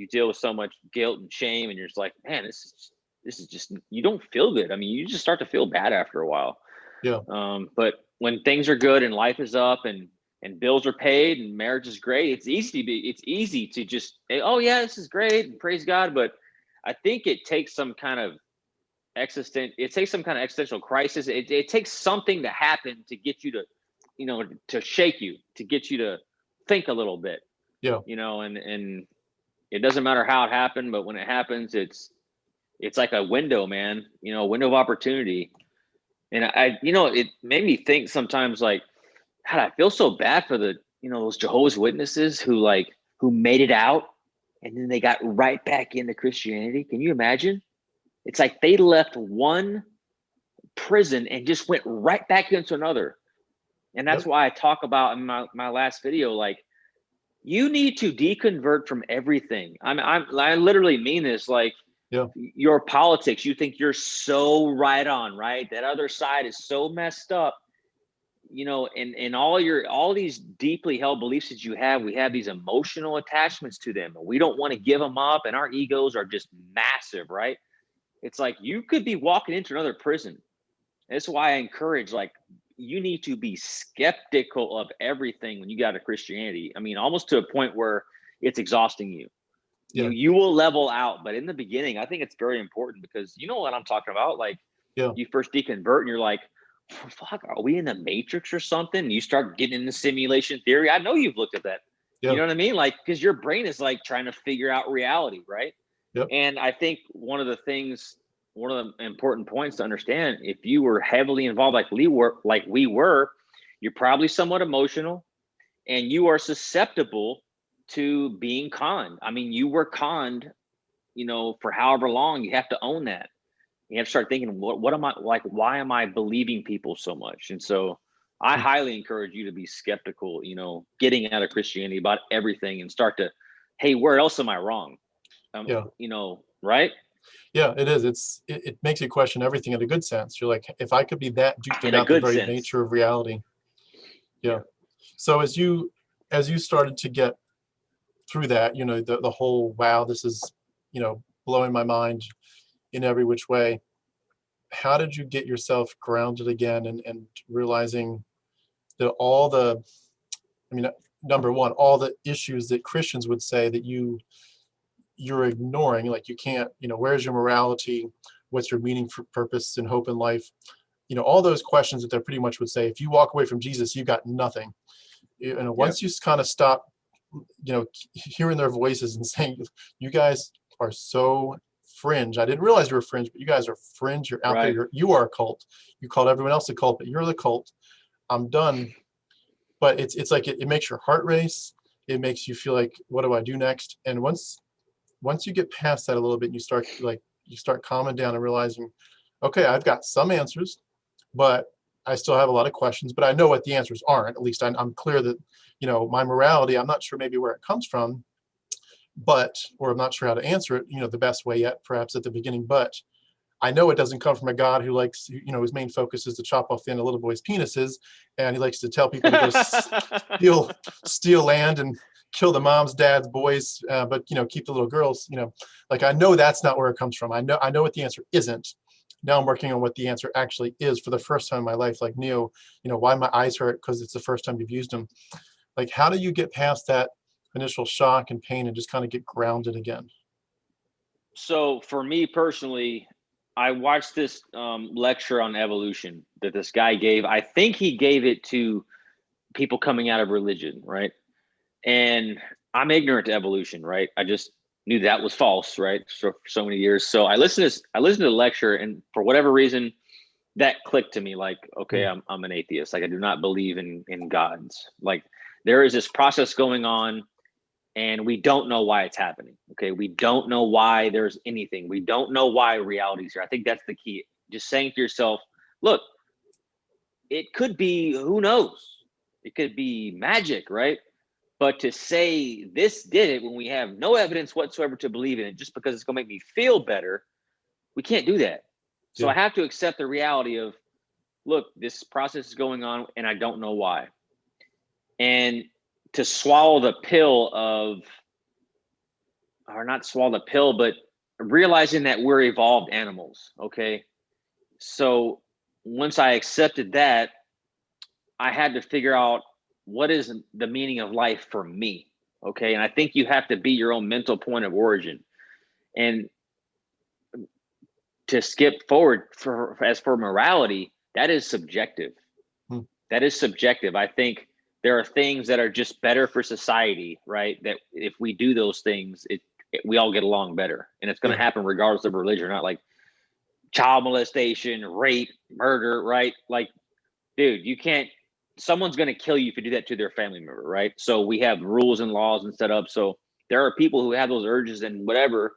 deal with so much guilt and shame, and you're just like, man, this is just, you don't feel good. I mean, you just start to feel bad after a while. Yeah. But when things are good and life is up and bills are paid and marriage is great, it's easy to just say, oh yeah, this is great and praise God. But I think it takes some kind of existential crisis. It takes something to happen to get you to shake you, to get you to think a little bit. Yeah. And it doesn't matter how it happened, but when it happens, it's like a window, man, a window of opportunity. And it made me think sometimes, like, God, I feel so bad for those Jehovah's Witnesses who made it out and then they got right back into Christianity. Can you imagine? It's like they left one prison and just went right back into another. And that's why I talk about in my last video, like, you need to deconvert from everything. I literally mean this. Like, your politics, you think you're so right on, right? That other side is so messed up, and all these deeply held beliefs that you have, we have these emotional attachments to them, and we don't want to give them up, and our egos are just massive, right? It's like you could be walking into another prison. That's why I encourage, like, you need to be skeptical of everything when you got to Christianity. I mean, almost to a point where it's exhausting you. Yeah. You will level out, but in the beginning, I think it's very important, because you know what I'm talking about. Like, you first deconvert and you're like, fuck, are we in the Matrix or something? And you start getting into simulation theory. I know you've looked at that. You know what I mean? Like, because your brain is like trying to figure out reality, right? And I think one of the important points to understand, if you were heavily involved like we were, you're probably somewhat emotional and you are susceptible to being conned. I mean, you were conned, for however long. You have to own that. You have to start thinking, what am I like? Why am I believing people so much? And so I highly encourage you to be skeptical, getting out of Christianity about everything, and start to, hey, where else am I wrong? Right? Yeah, it is. It makes you question everything in a good sense. You're like, if I could be that duped In a about the good very sense. nature of reality. Yeah. So as you started to get through that, the whole, wow, this is, blowing my mind in every which way. How did you get yourself grounded again and realizing that number one, all the issues that Christians would say that you're ignoring, like you can't, where's your morality? What's your meaning, for purpose and hope in life? All those questions that they pretty much would say, if you walk away from Jesus, you got nothing. Once you kind of stop, hearing their voices and saying, you guys are so fringe. I didn't realize you were fringe, but you guys are fringe. You're out there. You are a cult. You called everyone else a cult, but you're the cult. I'm done. But it's like it makes your heart race. It makes you feel like, what do I do next? And once you get past that a little bit, and you start calming down and realizing, okay, I've got some answers, but I still have a lot of questions, but I know what the answers aren't. At least I'm clear that, my morality, I'm not sure maybe where it comes from, or I'm not sure how to answer it, the best way yet, perhaps at the beginning, but I know it doesn't come from a God who likes, whose main focus is to chop off the end of little boys' penises, and he likes to tell people to go steal land and kill the moms, dads, boys, but keep the little girls. Like, I know that's not where it comes from. I know what the answer isn't. Now I'm working on what the answer actually is for the first time in my life. Like, Neo, why my eyes hurt? Because it's the first time you've used them. Like, how do you get past that initial shock and pain and just kind of get grounded again? So for me personally, I watched this lecture on evolution that this guy gave. I think he gave it to people coming out of religion, right? And I'm ignorant to evolution, right? I just knew that was false, right? For so many years. So I listened to the lecture, and for whatever reason, that clicked to me. Like, okay, I'm an atheist. Like, I do not believe in gods. Like, there is this process going on, and we don't know why it's happening. Okay, we don't know why there's anything. We don't know why reality's here. I think that's the key. Just saying to yourself, look, it could be, who knows? It could be magic, right? But to say this did it when we have no evidence whatsoever to believe in it, just because it's going to make me feel better, we can't do that. So I have to accept the reality of, look, this process is going on and I don't know why. And to swallow the pill of, or not swallow the pill, but realizing that we're evolved animals. Okay. So once I accepted that, I had to figure out what is the meaning of life for me. Okay. And I think you have to be your own mental point of origin. And to skip forward as for morality, that is subjective. That is subjective. I think there are things that are just better for society, right? That if we do those things, we all get along better. And it's going to happen regardless of religion, not like child molestation, rape, murder, right? Like, dude, you can't, someone's going to kill you if you do that to their family member, right? So we have rules and laws and set up. So there are people who have those urges and whatever.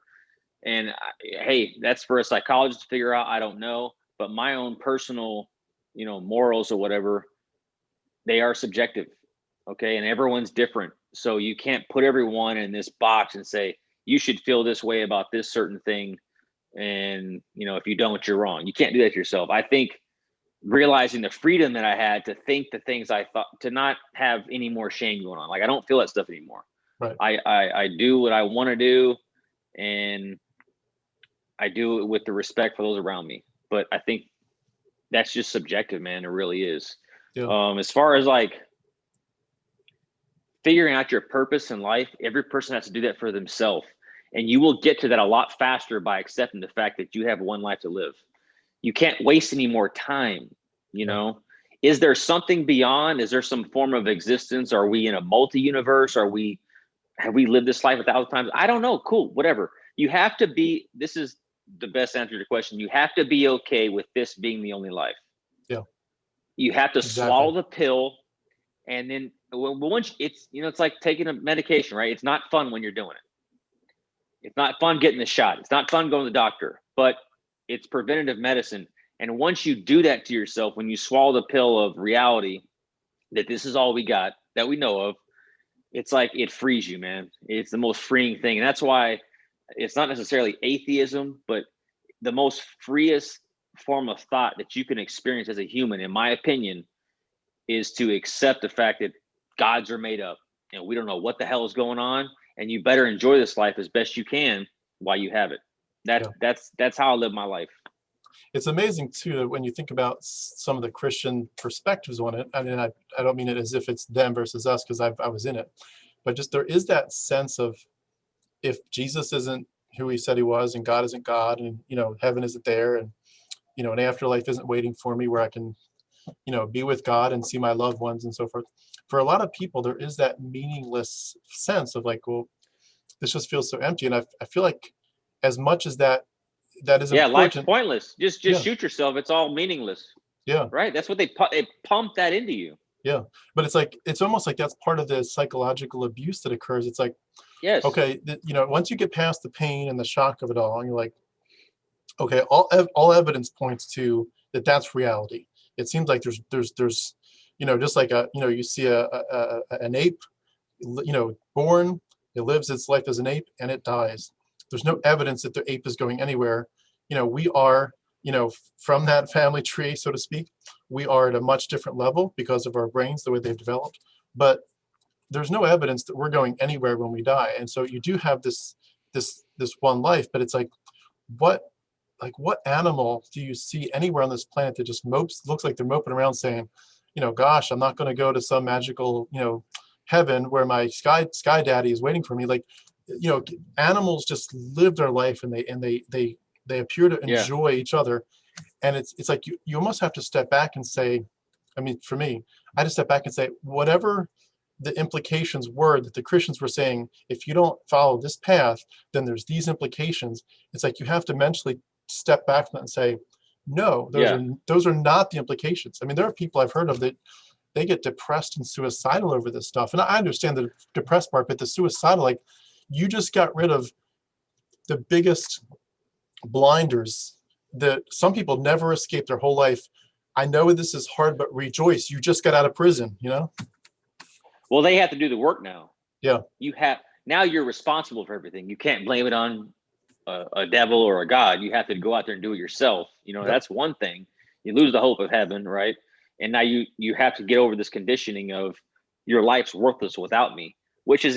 And hey, that's for a psychologist to figure out. I don't know. But my own personal, morals or whatever, they are subjective. Okay. And everyone's different. So you can't put everyone in this box and say, you should feel this way about this certain thing. And, if you don't, you're wrong. You can't do that to yourself. I think realizing the freedom that I had to think the things I thought, to not have any more shame going on. Like, I don't feel that stuff anymore. Right. I do what I want to do, and I do it with the respect for those around me. But I think that's just subjective, man. It really is. Yeah. As far as like figuring out your purpose in life, every person has to do that for themselves. And you will get to that a lot faster by accepting the fact that you have one life to live. You can't waste any more time, Is there something beyond? Is there some form of existence? Are we in a multi-universe? Have we lived this life 1,000 times? I don't know. Cool, whatever. You have to be, this is the best answer to your question. You have to be okay with this being the only life. Yeah. You have to swallow the pill. And then once it's like taking a medication, right? It's not fun when you're doing it. It's not fun getting the shot. It's not fun going to the doctor, but it's preventative medicine. And once you do that to yourself, when you swallow the pill of reality, that this is all we got, that we know of, it's like it frees you, man. It's the most freeing thing. And that's why it's not necessarily atheism, but the most freest form of thought that you can experience as a human, in my opinion, is to accept the fact that gods are made up and we don't know what the hell is going on. And you better enjoy this life as best you can while you have it. That's how I live my life. It's amazing too that when you think about some of the Christian perspectives on it. I mean, I don't mean it as if it's them versus us, because I was in it, but just there is that sense of, if Jesus isn't who he said he was, and God isn't God, and heaven isn't there, and an afterlife isn't waiting for me where I can be with God and see my loved ones and so forth. For a lot of people, there is that meaningless sense of like, well, this just feels so empty. And I feel like as much as that is important. Life's pointless. Just shoot yourself. It's all meaningless. Yeah. Right. That's what they pump that into you. Yeah. But it's almost like that's part of the psychological abuse that occurs. It's like, yes. Okay. Once you get past the pain and the shock of it all, and you're like, okay, all evidence points to that's reality. It seems like there's just like you see an ape, born, it lives its life as an ape, and it dies. There's no evidence that the ape is going anywhere. We are, from that family tree, so to speak, we are at a much different level because of our brains, the way they've developed. But there's no evidence that we're going anywhere when we die. And so you do have this one life, but it's like, what animal do you see anywhere on this planet that just looks like they're moping around saying, gosh, I'm not going to go to some magical, heaven where my sky daddy is waiting for me. Like, animals just live their life, and they appear to enjoy each other. And it's like you almost have to step back and say, I mean, for me, I had to step back and say, whatever the implications were that the Christians were saying, if you don't follow this path, then there's these implications. It's like you have to mentally step back from that and say, no, those are not the implications. I mean, there are people I've heard of that they get depressed and suicidal over this stuff. And I understand the depressed part, but the suicidal, like, you just got rid of the biggest blinders that some people never escape their whole life. I know this is hard, but rejoice. You just got out of prison, Well, they have to do the work now. Yeah. Now you're responsible for everything. You can't blame it on a devil or a God. You have to go out there and do it yourself. That's one thing. You lose the hope of heaven, right? And now you have to get over this conditioning of, your life's worthless without me, which is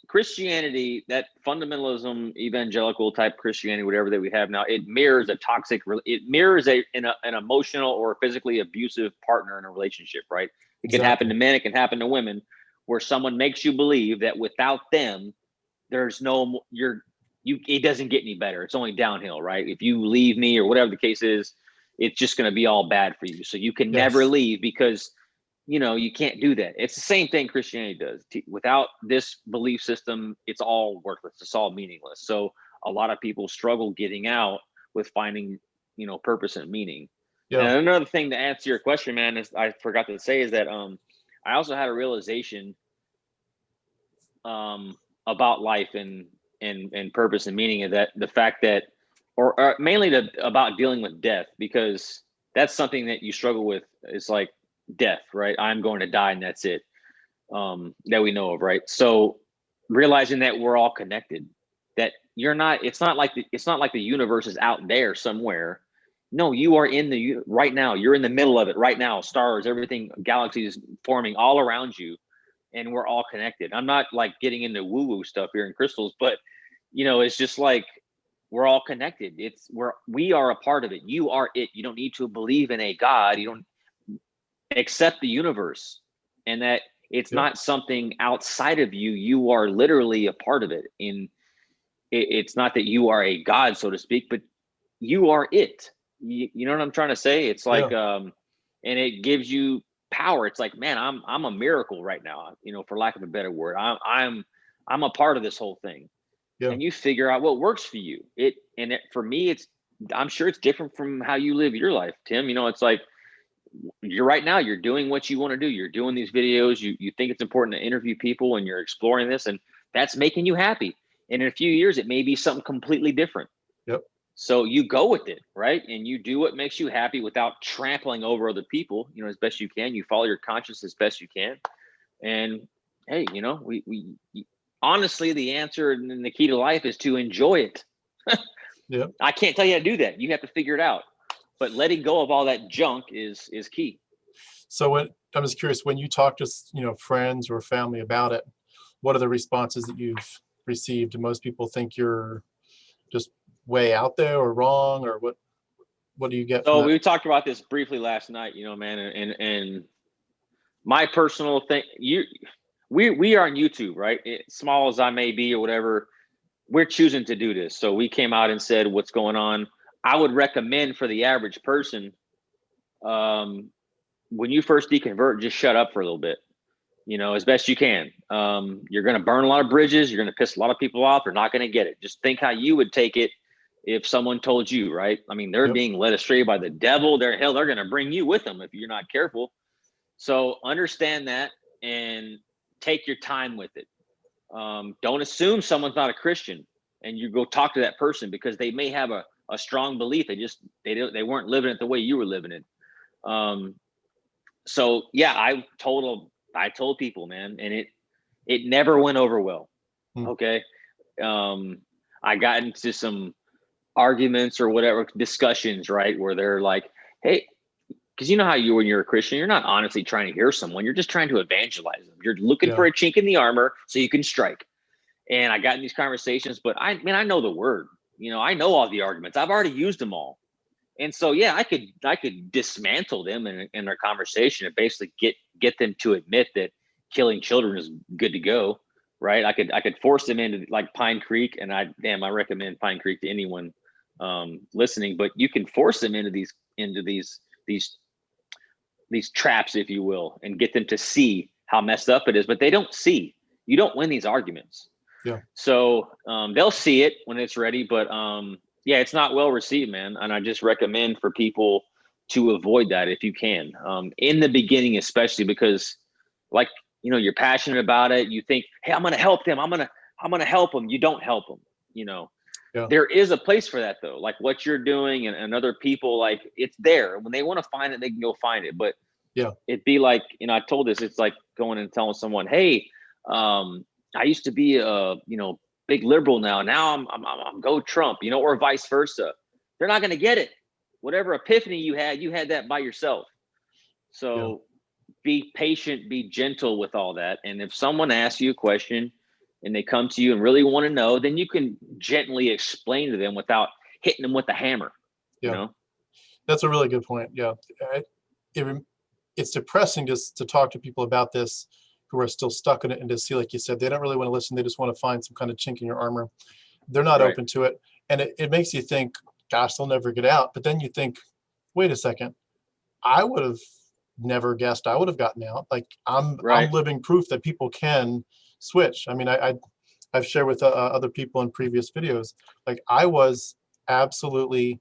Christianity, that fundamentalism, evangelical type Christianity, whatever that we have now, it mirrors an emotional or physically abusive partner in a relationship, right? It can happen to men, it can happen to women, where someone makes you believe that without them, there's it doesn't get any better. It's only downhill, right? If you leave me or whatever the case is, it's just going to be all bad for you. So you can never leave because, you can't do that. It's the same thing Christianity does. Without this belief system, it's all worthless. It's all meaningless. So a lot of people struggle getting out with finding, purpose and meaning. Yeah. And another thing to answer your question, man, is I forgot to say is that I also had a realization about life and purpose and meaning, of that the fact that, or mainly about dealing with death, because that's something that you struggle with. It's like death, right? I'm going to die and that's it, that we know of, right? So realizing that we're all connected, that it's not like the universe is out there somewhere. No, you are right now. You're in the middle of it right now. Stars, everything, galaxies forming all around you, and we're all connected. I'm not like getting into woo-woo stuff here in crystals, but it's just like we're all connected. We are a part of it. You are it. You don't need to believe in a God. You don't accept the universe, and that it's not something outside of you. You are literally a part of it. It's not that you are a God, so to speak, but you are it. You know what I'm trying to say? It's like, and it gives you power. It's like, man, I'm a miracle right now, for lack of a better word. I'm a part of this whole thing. Yeah. And you figure out what works for you. For me, I'm sure it's different from how you live your life, Tim. It's like, you're doing what you want to do. You're doing these videos. You think it's important to interview people, and you're exploring this, and that's making you happy. And in a few years, it may be something completely different. Yep. So you go with it, right? And you do what makes you happy without trampling over other people, as best you can. You follow your conscience as best you can. And hey, we honestly, the answer and the key to life is to enjoy it. Yeah. I can't tell you how to do that. You have to figure it out. But letting go of all that junk is key. So I'm just curious, when you talk to friends or family about it, what are the responses that you've received? Do most people think you're just way out there or wrong, or what do you get? So we talked about this briefly last night, man, and my personal thing, we are on YouTube, right? Small as I may be or whatever, we're choosing to do this. So we came out and said what's going on. I would recommend for the average person, when you first deconvert, just shut up for a little bit, as best you can. You're going to burn a lot of bridges. You're going to piss a lot of people off. They're not going to get it. Just think how you would take it if someone told you, right? I mean, they're being led astray by the devil. They're going to bring you with them if you're not careful. So understand that and take your time with it. Don't assume someone's not a Christian and you go talk to that person, because they may have a strong belief. They weren't living it the way you were living it. So yeah, I told people, man, and it never went over well. Okay. I got into some arguments or whatever, discussions, right, where they're like, hey, because you know how when you're a Christian, you're not honestly trying to hear someone. You're just trying to evangelize them. You're looking for a chink in the armor so you can strike. And I got in these conversations, but I know the word. I know all the arguments. I've already used them all. And so, yeah, I could dismantle them in their conversation and basically get them to admit that killing children is good to go, right? I could force them into like Pinecreek, and I recommend Pinecreek to anyone listening. But you can force them into these traps, if you will, and get them to see how messed up it is. But they don't see. You don't win these arguments. Yeah. So they'll see it when it's ready, but yeah, it's not well received, man. And I just recommend for people to avoid that if you can, in the beginning, especially because, like, you're passionate about it. You think, hey, I'm going to help them. I'm going to help them. You don't help them. There is a place for that though. Like what you're doing and other people, like it's there. When they want to find it, they can go find it. But yeah, it'd be like, I told this, it's like going and telling someone, hey, I used to be a, big liberal now. Now I'm go Trump, or vice versa. They're not going to get it. Whatever epiphany you had that by yourself. So be patient, be gentle with all that. And if someone asks you a question and they come to you and really want to know, then you can gently explain to them without hitting them with the hammer. Yeah. You know? That's a really good point. Yeah. It's depressing just to talk to people about this who are still stuck in it and to see, like you said, they don't really want to listen. They just want to find some kind of chink in your armor. They're not Right. open to it. And it makes you think, gosh, they'll never get out. But then you think, wait a second, I would have never guessed I would have gotten out. Like I'm living proof that people can switch. I mean, I've shared with other people in previous videos, like I was absolutely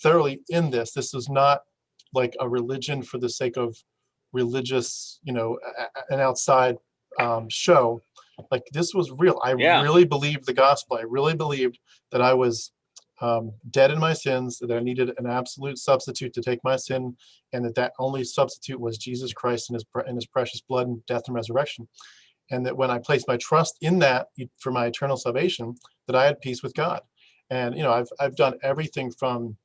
thoroughly in this. This was not like a religion for the sake of religious, an outside show. Like this was real. I really believed the gospel. I really believed that I was dead in my sins, that I needed an absolute substitute to take my sin, and that only substitute was Jesus Christ and his precious blood and death and resurrection. And that when I placed my trust in that for my eternal salvation, that I had peace with God. And I've done everything from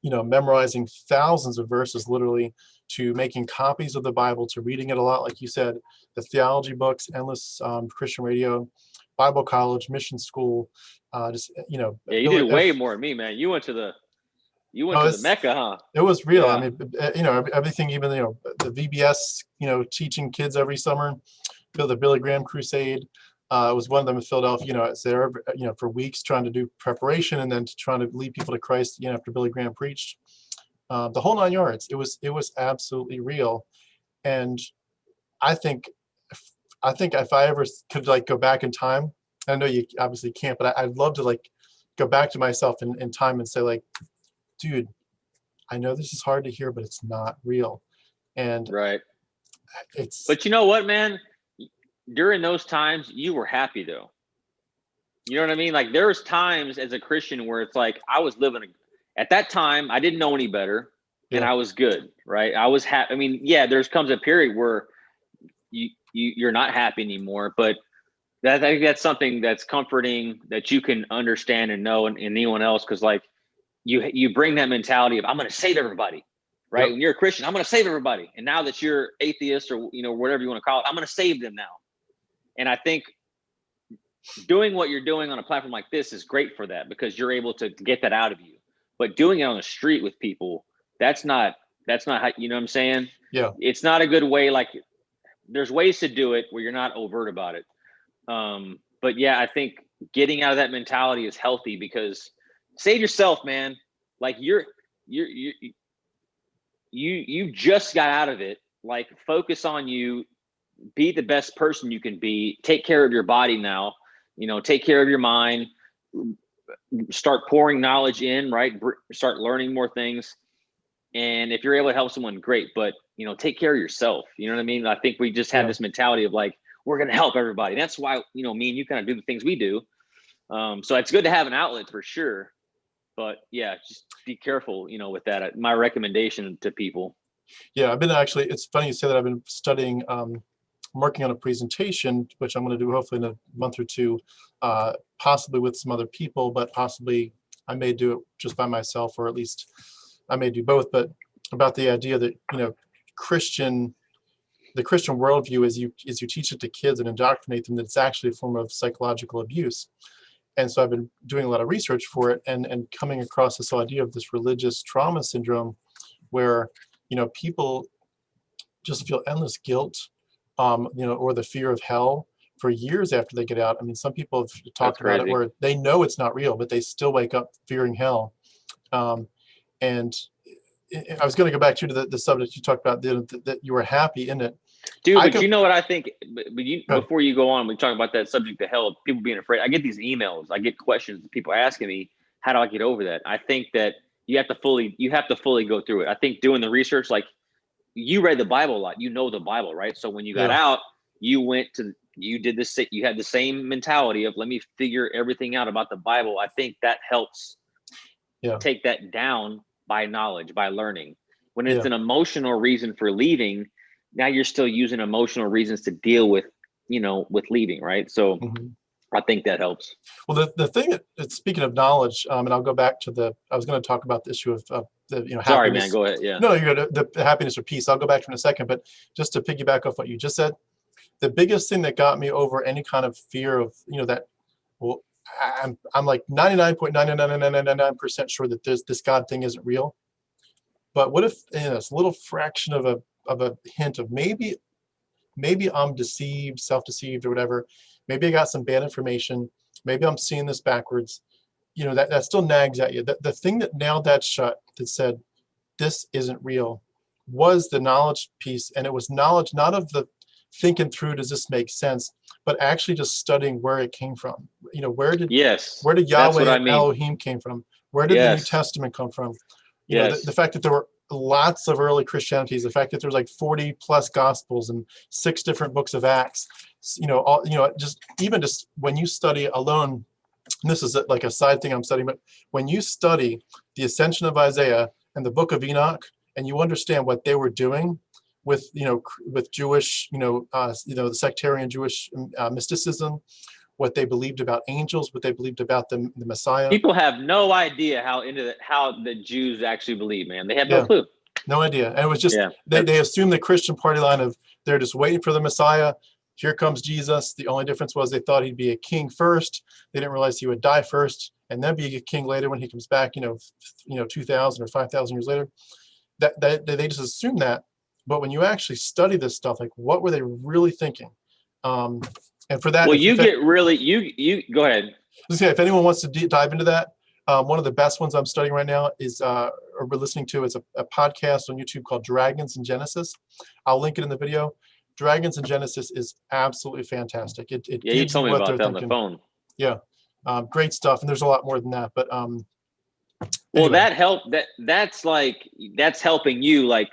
memorizing thousands of verses literally, to making copies of the Bible, to reading it a lot, like you said, the theology books, endless Christian radio, Bible college, mission school, Yeah, you did way more than me, man. You went to the Mecca, huh? It was real. Yeah. I mean, everything, even the VBS, teaching kids every summer, the Billy Graham crusade. It was one of them in Philadelphia. I was there, for weeks trying to do preparation and then trying to lead people to Christ. After Billy Graham preached, the whole 9 yards. It was absolutely real, and I think if I ever could go back in time, I know you obviously can't, but I'd love to go back to myself in time and say dude, I know this is hard to hear, but it's not real, and But you know what, man? During those times, you were happy though. You know what I mean? Like there was times as a Christian where it's like I was living at that time. I didn't know any better, and I was good, right? I was happy. I mean, yeah, there's comes a period where you're not happy anymore, but I think that's something that's comforting that you can understand and know, and anyone else, because you bring that mentality of I'm going to save everybody, right? Yep. When you're a Christian, I'm going to save everybody, and now that you're atheist or whatever you want to call it, I'm going to save them now. And I think doing what you're doing on a platform like this is great for that, because you're able to get that out of you. But doing it on the street with people, that's not how, you know what I'm saying? Yeah. It's not a good way. Like there's ways to do it where you're not overt about it. But yeah, I think getting out of that mentality is healthy, because save yourself, man. Like you just got out of it. Like focus on you. Be the best person you can be. Take care of your body now. Take care of your mind. Start pouring knowledge in, right? Start learning more things. And if you're able to help someone, great. But take care of yourself. You know what I mean? I think we just have this mentality of we're going to help everybody. That's why me and you kind of do the things we do. So it's good to have an outlet for sure. But yeah, just be careful, with that. My recommendation to people. Yeah, I've been it's funny you say that. I've been studying. I'm working on a presentation, which I'm going to do hopefully in a month or two, possibly with some other people, but possibly I may do it just by myself, or at least I may do both. But about the idea that the Christian worldview is you teach it to kids and indoctrinate them, that it's actually a form of psychological abuse. And so I've been doing a lot of research for it, and coming across this idea of this religious trauma syndrome, where people just feel endless guilt, or the fear of hell for years after they get out. I mean, some people have talked about it where they know it's not real, but they still wake up fearing hell. And I was going to go back to the subject you talked about, that you were happy in it. Dude, but you know what I think? Before you go on, we talk about that subject of hell, people being afraid. I get these emails, I get questions, people asking me, how do I get over that? I think that you have to fully go through it. I think doing the research, like you read the Bible a lot, the Bible, right? So when you got out, you did this, you had the same mentality of let me figure everything out about the Bible. I think that helps take that down by knowledge, by learning. When it's an emotional reason for leaving, now you're still using emotional reasons to deal with, with leaving, right? So I think that helps. Well, the thing speaking of knowledge, and I'll go back to I was going to talk about the issue of the Sorry, man. happiness. Go ahead. Yeah. No, you're good. The happiness or peace. I'll go back to in a second, but just to piggyback off what you just said, the biggest thing that got me over any kind of fear of that, well, I'm like 99.99999% sure that this God thing isn't real. But what if this little fraction of a hint of maybe I'm deceived, self-deceived, or whatever. Maybe I got some bad information. Maybe I'm seeing this backwards. That still nags at you. The thing that nailed that shut, that said this isn't real, was the knowledge piece. And it was knowledge not of the thinking through, does this make sense, but actually just studying where it came from. Where did Yahweh and Elohim came from? Where did the New Testament come from? The fact that there were lots of early Christianities, the fact that there's like 40 plus gospels and 6 different books of Acts, just when you study alone, and this is like a side thing I'm studying, but when you study the Ascension of Isaiah and the Book of Enoch, and you understand what they were doing with Jewish, the sectarian Jewish mysticism, what they believed about angels, what they believed about the Messiah. People have no idea how the Jews actually believe, man. They have no clue. No idea. And it was just, they assumed the Christian party line of, they're just waiting for the Messiah. Here comes Jesus. The only difference was they thought he'd be a king first. They didn't realize he would die first and then be a king later when he comes back, 2,000 or 5,000 years later. They just assumed that. But when you actually study this stuff, like what were they really thinking? And for that, well, you go ahead. If anyone wants to dive into that, one of the best ones I'm studying right now is, or we're listening to, is a podcast on YouTube called Dragons and Genesis. I'll link it in the video. Dragons and Genesis is absolutely fantastic. It you told me about that on the phone. Yeah, great stuff. And there's a lot more than that. But anyway. Well, that helped. That's helping you like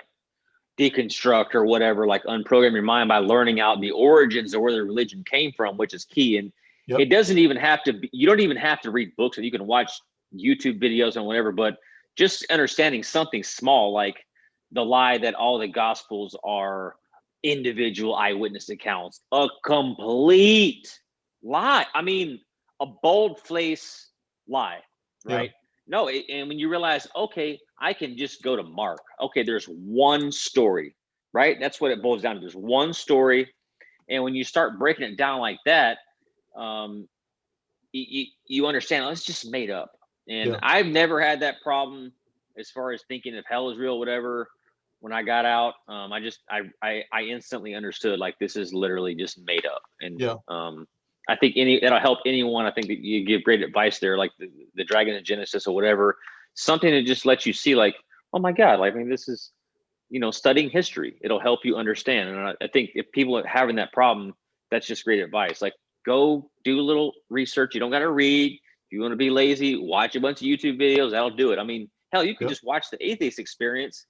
deconstruct or whatever, like unprogram your mind by learning out the origins of where the religion came from, which is key. And it doesn't even have to be, you don't even have to read books, and you can watch YouTube videos and whatever, but just understanding something small, like the lie that all the gospels are individual eyewitness accounts, a complete lie. I mean, a bold-faced lie, right? No, and when you realize, okay, I can just go to Mark. Okay, there's one story, right? That's what it boils down to. There's one story. And when you start breaking it down like that, you understand, oh, it's just made up. And I've never had that problem as far as thinking if hell is real, whatever. When I got out, I instantly understood, like, this is literally just made up. And I think that'll help anyone. I think that you give great advice there, like the Dragon of Genesis or whatever, something that just lets you see, like, oh my God, like, I mean, this is, studying history. It'll help you understand. And I think if people are having that problem, that's just great advice. Like, go do a little research. You don't got to read. If you want to be lazy, watch a bunch of YouTube videos. That'll do it. I mean, hell, you can just watch the Atheist Experience.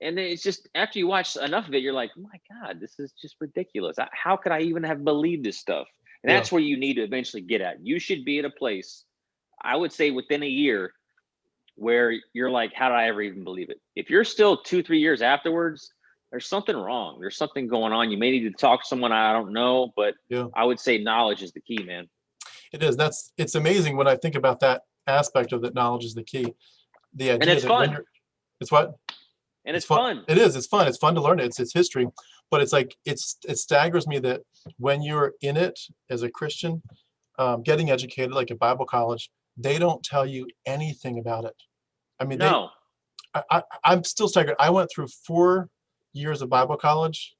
And then it's just, after you watch enough of it, you're like, oh my God, this is just ridiculous. How could I even have believed this stuff? And that's where you need to eventually get at. You should be at a place, I would say within a year, where you're like, how did I ever even believe it? If you're still 2-3 years afterwards, there's something wrong. There's something going on. You may need to talk to someone, I don't know, but I would say knowledge is the key, man. It is. It's amazing when I think about that aspect of that knowledge is the key. The idea and it's fun. It's what? And it's fun. It is. It's fun. It's fun to learn it. It's history. But it's like, it staggers me that when you're in it as a Christian, getting educated, like at Bible college, they don't tell you anything about it. I mean, I'm still staggered. I went through 4 years of Bible college,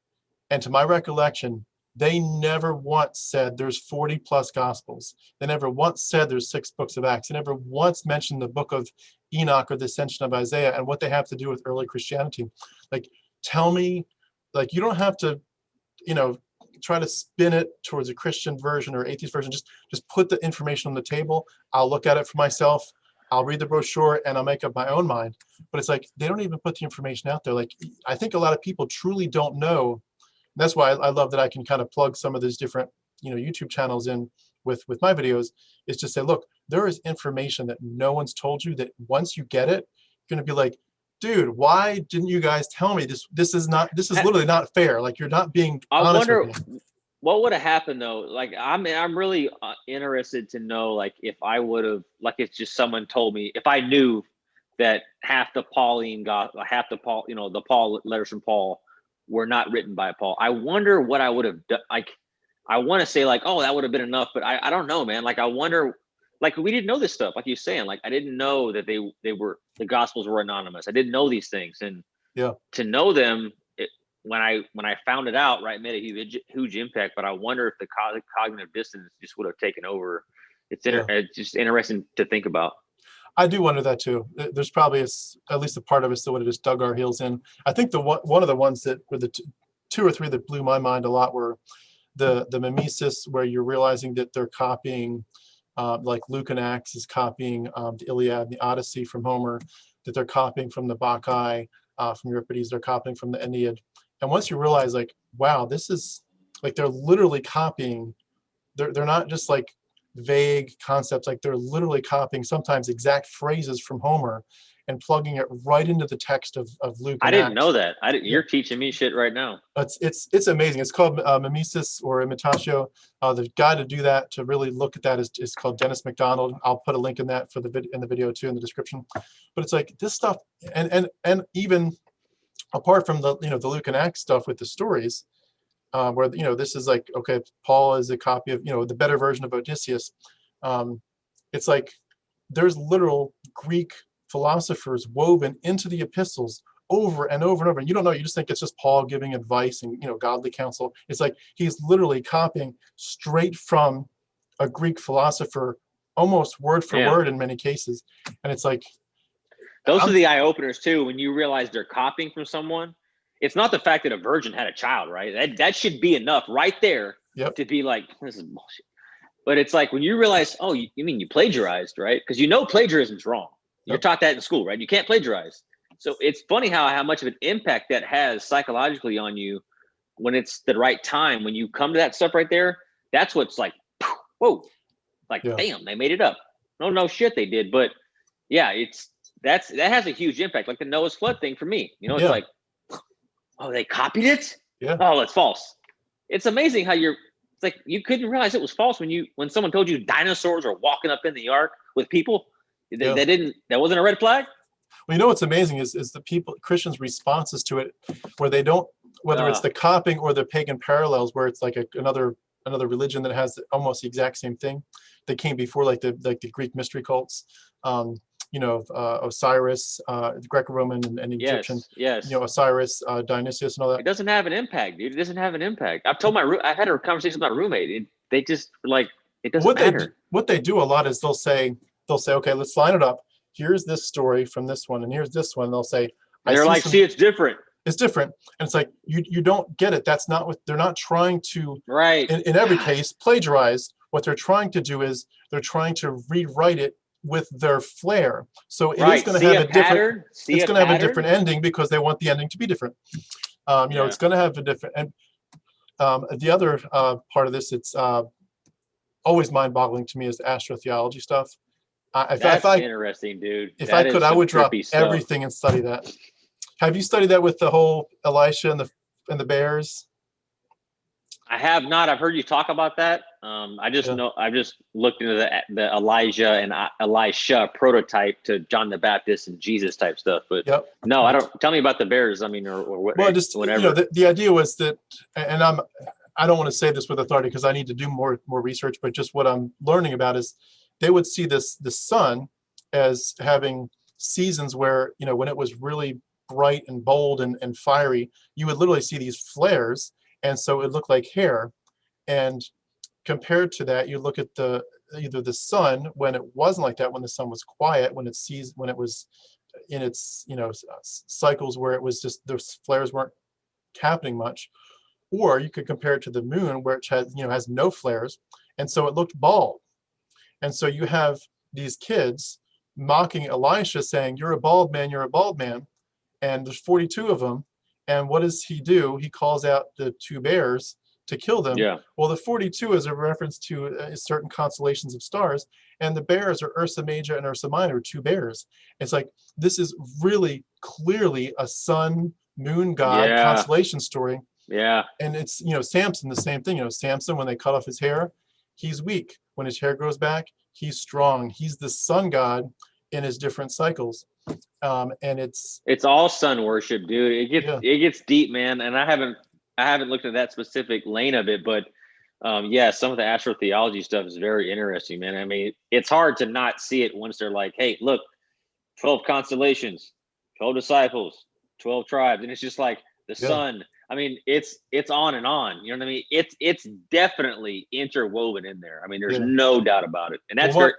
and to my recollection, they never once said there's 40 plus gospels. They never once said there's 6 books of Acts. They never once mentioned the book of Enoch or the Ascension of Isaiah and what they have to do with early Christianity. Like, tell me, like, you don't have to, try to spin it towards a Christian version or atheist version. Just put the information on the table. I'll look at it for myself. I'll read the brochure and I'll make up my own mind. But it's like, they don't even put the information out there. Like, I think a lot of people truly don't know. That's why I love that I can kind of plug some of these different, YouTube channels in with my videos, is to say, look, there is information that no one's told you that once you get it, you're going to be like, dude, why didn't you guys tell me this? This is literally not fair. Like, you're not being honest with me. what would have happened though? Like, I'm really interested to know, like, if I would have, like, it's just someone told me, if I knew that half the Pauline got half the Paul, the Paul letters from Paul were not written by Paul. I wonder what I would have done. Like, I want to say like, oh, that would have been enough, but I don't know, man. Like, I wonder, like, we didn't know this stuff, like you're saying. Like, I didn't know that the Gospels were anonymous. I didn't know these things, and Yeah. to know them, when I found it out, right, made a huge impact. But I wonder if the cognitive dissonance just would have taken over. It's just interesting to think about. I do wonder that too. There's probably at least a part of us that would have just dug our heels in. I think one of the ones that were the two or three that blew my mind a lot were the mimesis, where you're realizing that they're copying, like Luke and Acts is copying the Iliad and the Odyssey from Homer, that they're copying from the Bacchae from Euripides, they're copying from the Aeneid. And once you realize, like, wow, this is like they're literally copying. They're not just like vague concepts, like they're literally copying sometimes exact phrases from Homer and plugging it right into the text of Luke. I didn't know that. You're teaching me shit right now. It's amazing. It's called mimesis or imitatio. The guy to do that, to really look at that, is called Dennis McDonald. I'll put a link in that for in the video too, in the description. But it's like this stuff, and even apart from the the Luke and Acts stuff with the stories, where this is like, okay, Paul is a copy of the better version of Odysseus. It's like there's literal Greek philosophers woven into the epistles over and over and over, and you don't know, you just think it's just Paul giving advice and godly counsel. It's like he's literally copying straight from a Greek philosopher, almost word for word in many cases. And it's like, those are the eye openers too, when you realize they're copying from someone. It's not the fact that a virgin had a child, right? That should be enough right there to be like, this is bullshit. But it's like when you realize, oh, you mean you plagiarized, right? Because plagiarism's wrong. You're taught that in school, right? You can't plagiarize. So it's funny how much of an impact that has psychologically on you when it's the right time. When you come to that stuff right there, that's what's like, whoa, like, damn, they made it up. No shit, they did. But yeah, that has a huge impact. Like the Noah's flood thing for me, it's like, oh, they copied it? Yeah. Oh, it's false. It's amazing how it's like you couldn't realize it was false when someone told you dinosaurs are walking up in the ark with people. That wasn't a red flag? Well, what's amazing is the Christians' responses to it, where they don't, whether it's the copying or the pagan parallels, where it's like another religion that has almost the exact same thing that came before, like the Greek mystery cults. Osiris, Greco-Roman and Egyptian. Yes. Osiris, Dionysius, and all that. It doesn't have an impact, dude. It doesn't have an impact. I've told I had a conversation with my roommate. They just like, it doesn't matter. What they do a lot is they'll say, okay, let's line it up. Here's this story from this one, and here's this one. And they'll say, they're like, see, it's different. It's different, and it's like you don't get it. That's not what they're not trying to. Right. In every case, plagiarize. What they're trying to do is they're trying to rewrite it with their flair. So it is going to have a different. It's going to have a different ending because they want the ending to be different. It's going to have a different. And the other part of this, it's always mind-boggling to me, is the astrotheology stuff. That's interesting, dude. If I could, I would drop everything and study that. Have you studied that with the whole Elisha and the bears? I have not. I've heard you talk about that. I just know. I've just looked into the Elijah and Elisha prototype to John the Baptist and Jesus type stuff. But no, I don't. Tell me about the bears. I mean, or what? Well, just whatever. The idea was that, and I don't want to say this with authority because I need to do more research. But just what I'm learning about is they would see the sun as having seasons where when it was really bright and bold and fiery, you would literally see these flares. And so it looked like hair. And compared to that, you look at either the sun when it wasn't like that, when the sun was quiet, when it was in its cycles where it was just those flares weren't happening much, or you could compare it to the moon where it has no flares, and so it looked bald. And so you have these kids mocking Elisha, saying, "You're a bald man, you're a bald man," and there's 42 of them. And what does he do? He calls out the two bears to kill them. Yeah. Well, the 42 is a reference to certain constellations of stars, and the bears are Ursa Major and Ursa Minor, two bears. It's like, this is really clearly a sun, moon god constellation story. Yeah. And it's, Samson, the same thing. Samson, when they cut off his hair, he's weak. When his hair grows back, he's strong. He's the sun god in his different cycles. And it's all sun worship, dude. yeah, It gets deep, man. And I haven't looked at that specific lane of it, but yeah, some of the astrotheology stuff is very interesting, man. I mean, it's hard to not see it once they're like, hey, look, 12 constellations, 12 disciples, 12 tribes, and it's just like the yeah, sun. I mean, it's on and on. You know what I mean? It's definitely interwoven in there. I mean, there's yeah. no doubt about it. And that's Well, where,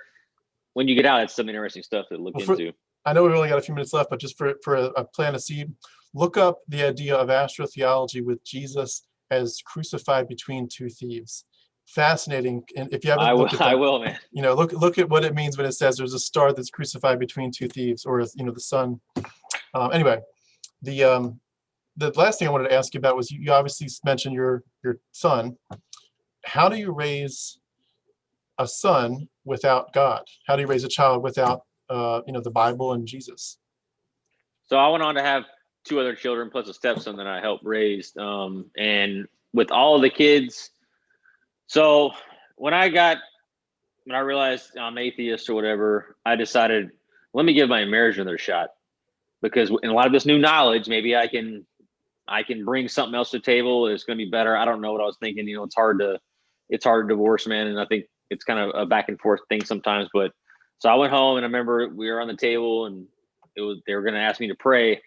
when you get out, it's some interesting stuff to look into. I know we've only got a few minutes left, but just for a plant a seed, look up the idea of astrotheology with Jesus as crucified between two thieves. Fascinating. And if you haven't looked at that, I will, man. Look at what it means when it says there's a star that's crucified between two thieves, or the sun. Anyway, the last thing I wanted to ask you about was you obviously mentioned your son. How do you raise a son without God? How do you raise a child without the Bible and Jesus? So I went on to have 2 other children plus a stepson that I helped raise. And with all of the kids, so when I realized I'm atheist or whatever, I decided, let me give my marriage another shot, because in a lot of this new knowledge, maybe I can bring something else to the table. It's going to be better. I don't know what I was thinking. It's hard to divorce, man. And I think it's kind of a back and forth thing sometimes, but so I went home and I remember we were on the table and they were going to ask me to pray.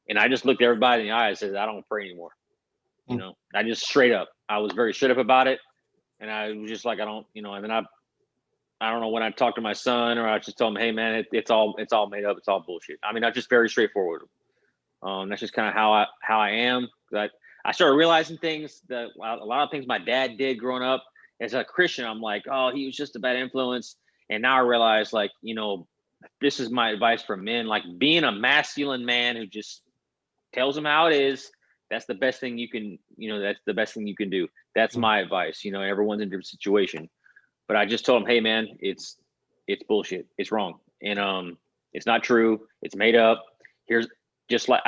And I just looked everybody in the eye and said, I don't pray anymore. I just straight up, I was very straight up about it. And I was just like, I don't, and then I don't know, when I talked to my son, or I just told him, hey man, it's all made up. It's all bullshit. I mean, I'm just very straightforward. That's just kind of how I am. I started realizing things that a lot of things my dad did growing up as a Christian. I'm like, oh, he was just a bad influence. And now I realize, like, this is my advice for men, like being a masculine man who just tells them how it is. That's the best thing you can, that's the best thing you can do. That's my advice. Everyone's in a different situation, but I just told him, hey man, it's bullshit. It's wrong. And, it's not true. It's made up. Here's just like,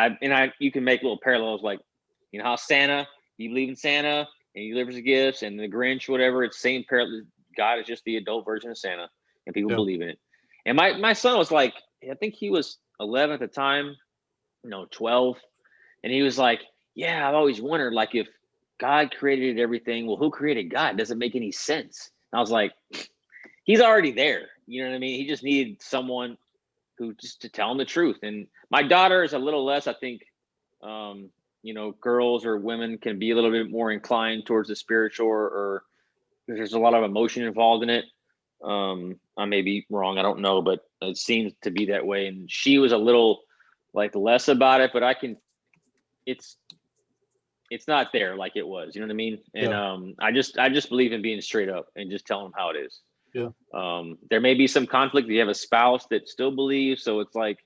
you can make little parallels, like, how Santa, you believe in Santa and he delivers the gifts, and the Grinch, whatever, it's same parallel. God is just the adult version of Santa, and people believe in it. And my son was like, I think he was 11 at the time, 12. And he was like, yeah, I've always wondered, like, if God created everything, well, who created God? Doesn't make any sense. And I was like, he's already there. You know what I mean? He just needed someone who just to tell him the truth. And my daughter is a little less, I think, girls or women can be a little bit more inclined towards the spiritual, or there's a lot of emotion involved in it. I may be wrong. I don't know, but it seems to be that way. And she was a little like less about it, but it's not there like it was, you know what I mean? And I just believe in being straight up and just telling them how it is. Yeah. There may be some conflict. You have a spouse that still believes, so it's like,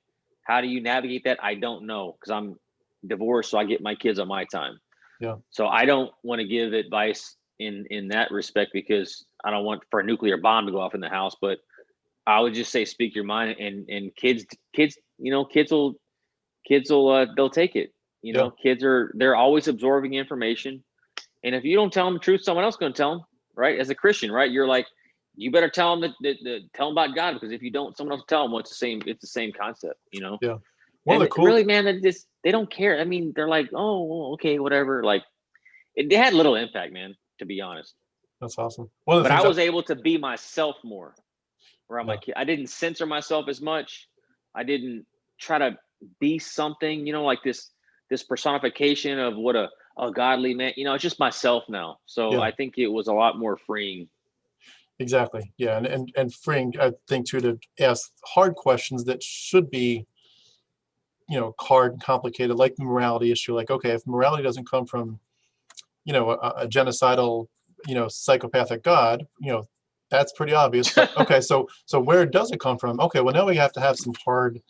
how do you navigate that? I don't know, because I'm divorced, so I get my kids on my time. Yeah. So I don't want to give advice in that respect, because I don't want for a nuclear bomb to go off in the house. But I would just say, speak your mind, and kids will they'll take it. Kids they're always absorbing information, and if you don't tell them the truth, someone else is going to tell them, right? As a Christian, right? You're like, you better tell them tell them about God, because if you don't, someone else will tell them. Well, it's the same concept, Yeah. And really, man, they don't care. I mean, they're like, oh, okay, whatever. Like, it had little impact, man, to be honest. That's awesome. But I was able to be myself more, where I'm like, I didn't censor myself as much. I didn't try to be something, like this personification of what a godly man, it's just myself now. So I think it was a lot more freeing. Exactly. Yeah. And freeing, I think, too, to ask hard questions that should be, hard and complicated, like the morality issue. Like, okay, if morality doesn't come from, a genocidal, psychopathic God, that's pretty obvious. But, okay, so where does it come from? Okay, well, now we have to have some hard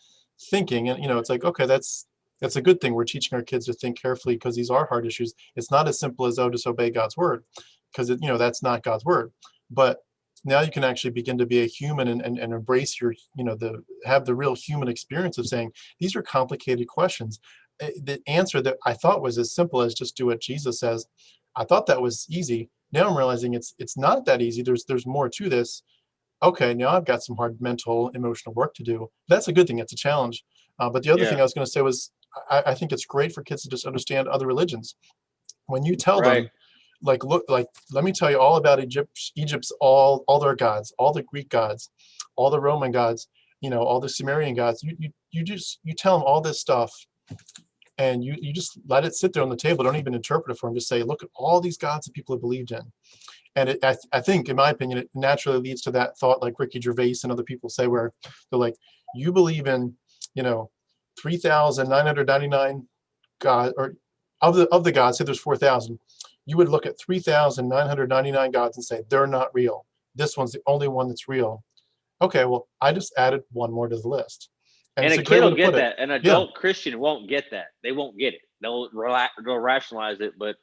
thinking. And, it's like, okay, that's a good thing. We're teaching our kids to think carefully, because these are hard issues. It's not as simple as, just obey God's word, because, that's not God's word. But now you can actually begin to be a human and embrace your, have the real human experience of saying, these are complicated questions. the answer that I thought was as simple as just do what Jesus says. I thought that was easy. Now I'm realizing it's not that easy. There's more to this. Okay, now I've got some hard mental, emotional work to do. That's a good thing. It's a challenge. But the other thing Yeah. I was going to say was, I think it's great for kids to just understand other religions. When you tell Right. them, like, look, like, let me tell you all about Egypt's all their gods, all the Greek gods, all the Roman gods, all the Sumerian gods. You tell them all this stuff, and you just let it sit there on the table. Don't even interpret it for them. Just say, look at all these gods that people have believed in. And I think, in my opinion, it naturally leads to that thought, like Ricky Gervais and other people say, where they're like, you believe in, 3,999 God, or of the gods, say there's 4,000. You would look at 3,999 gods and say, they're not real. This one's the only one that's real. Okay, well, I just added one more to the list. And it's a a great kid way will to put get it. that. An Yeah, adult Christian won't get that. They won't get it. They'll rationalize it. But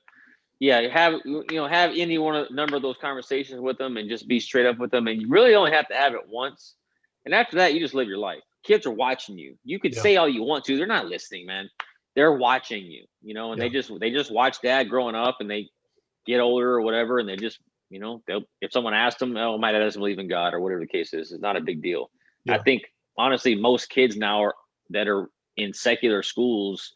yeah, have any number of those conversations with them and just be straight up with them. And you really only have to have it once. And after that, you just live your life. Kids are watching you. You could yeah, say all you want to. They're not listening, man. They're watching you, and yeah, they just watch dad growing up, and they get older or whatever, and they just, they'll, if someone asked them, oh, my dad doesn't believe in God or whatever the case is, it's not a big deal. I yeah. think honestly, most kids now that are in secular schools,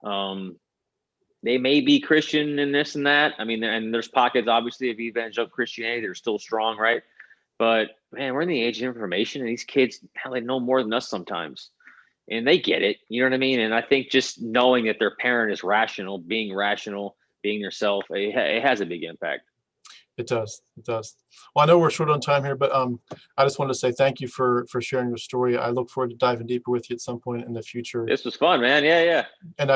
they may be Christian and this and that. I mean, and there's pockets obviously of evangelical Christianity. They're still strong, right? But man, we're in the age of information, and these kids, hell, they know more than us sometimes, and they get it. You know what I mean? And I think just knowing that their parent is rational, being yourself, it has a big impact. It does. It does. Well, I know we're short on time here, but I just wanted to say thank you for sharing your story. I look forward to diving deeper with you at some point in the future. This was fun, man. Yeah. And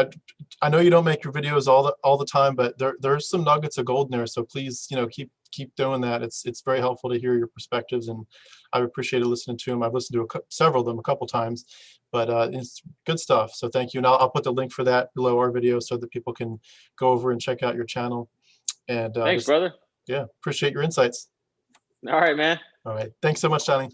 I know you don't make your videos all the time, but there's some nuggets of gold in there. So please, keep doing that. It's very helpful to hear your perspectives, and I've appreciated listening to them. I've listened to several of them a couple times, but it's good stuff. So thank you. And I'll put the link for that below our video so that people can go over and check out your channel. And Thanks, brother. yeah, appreciate your insights. All right, man. All right. Thanks so much, Donny.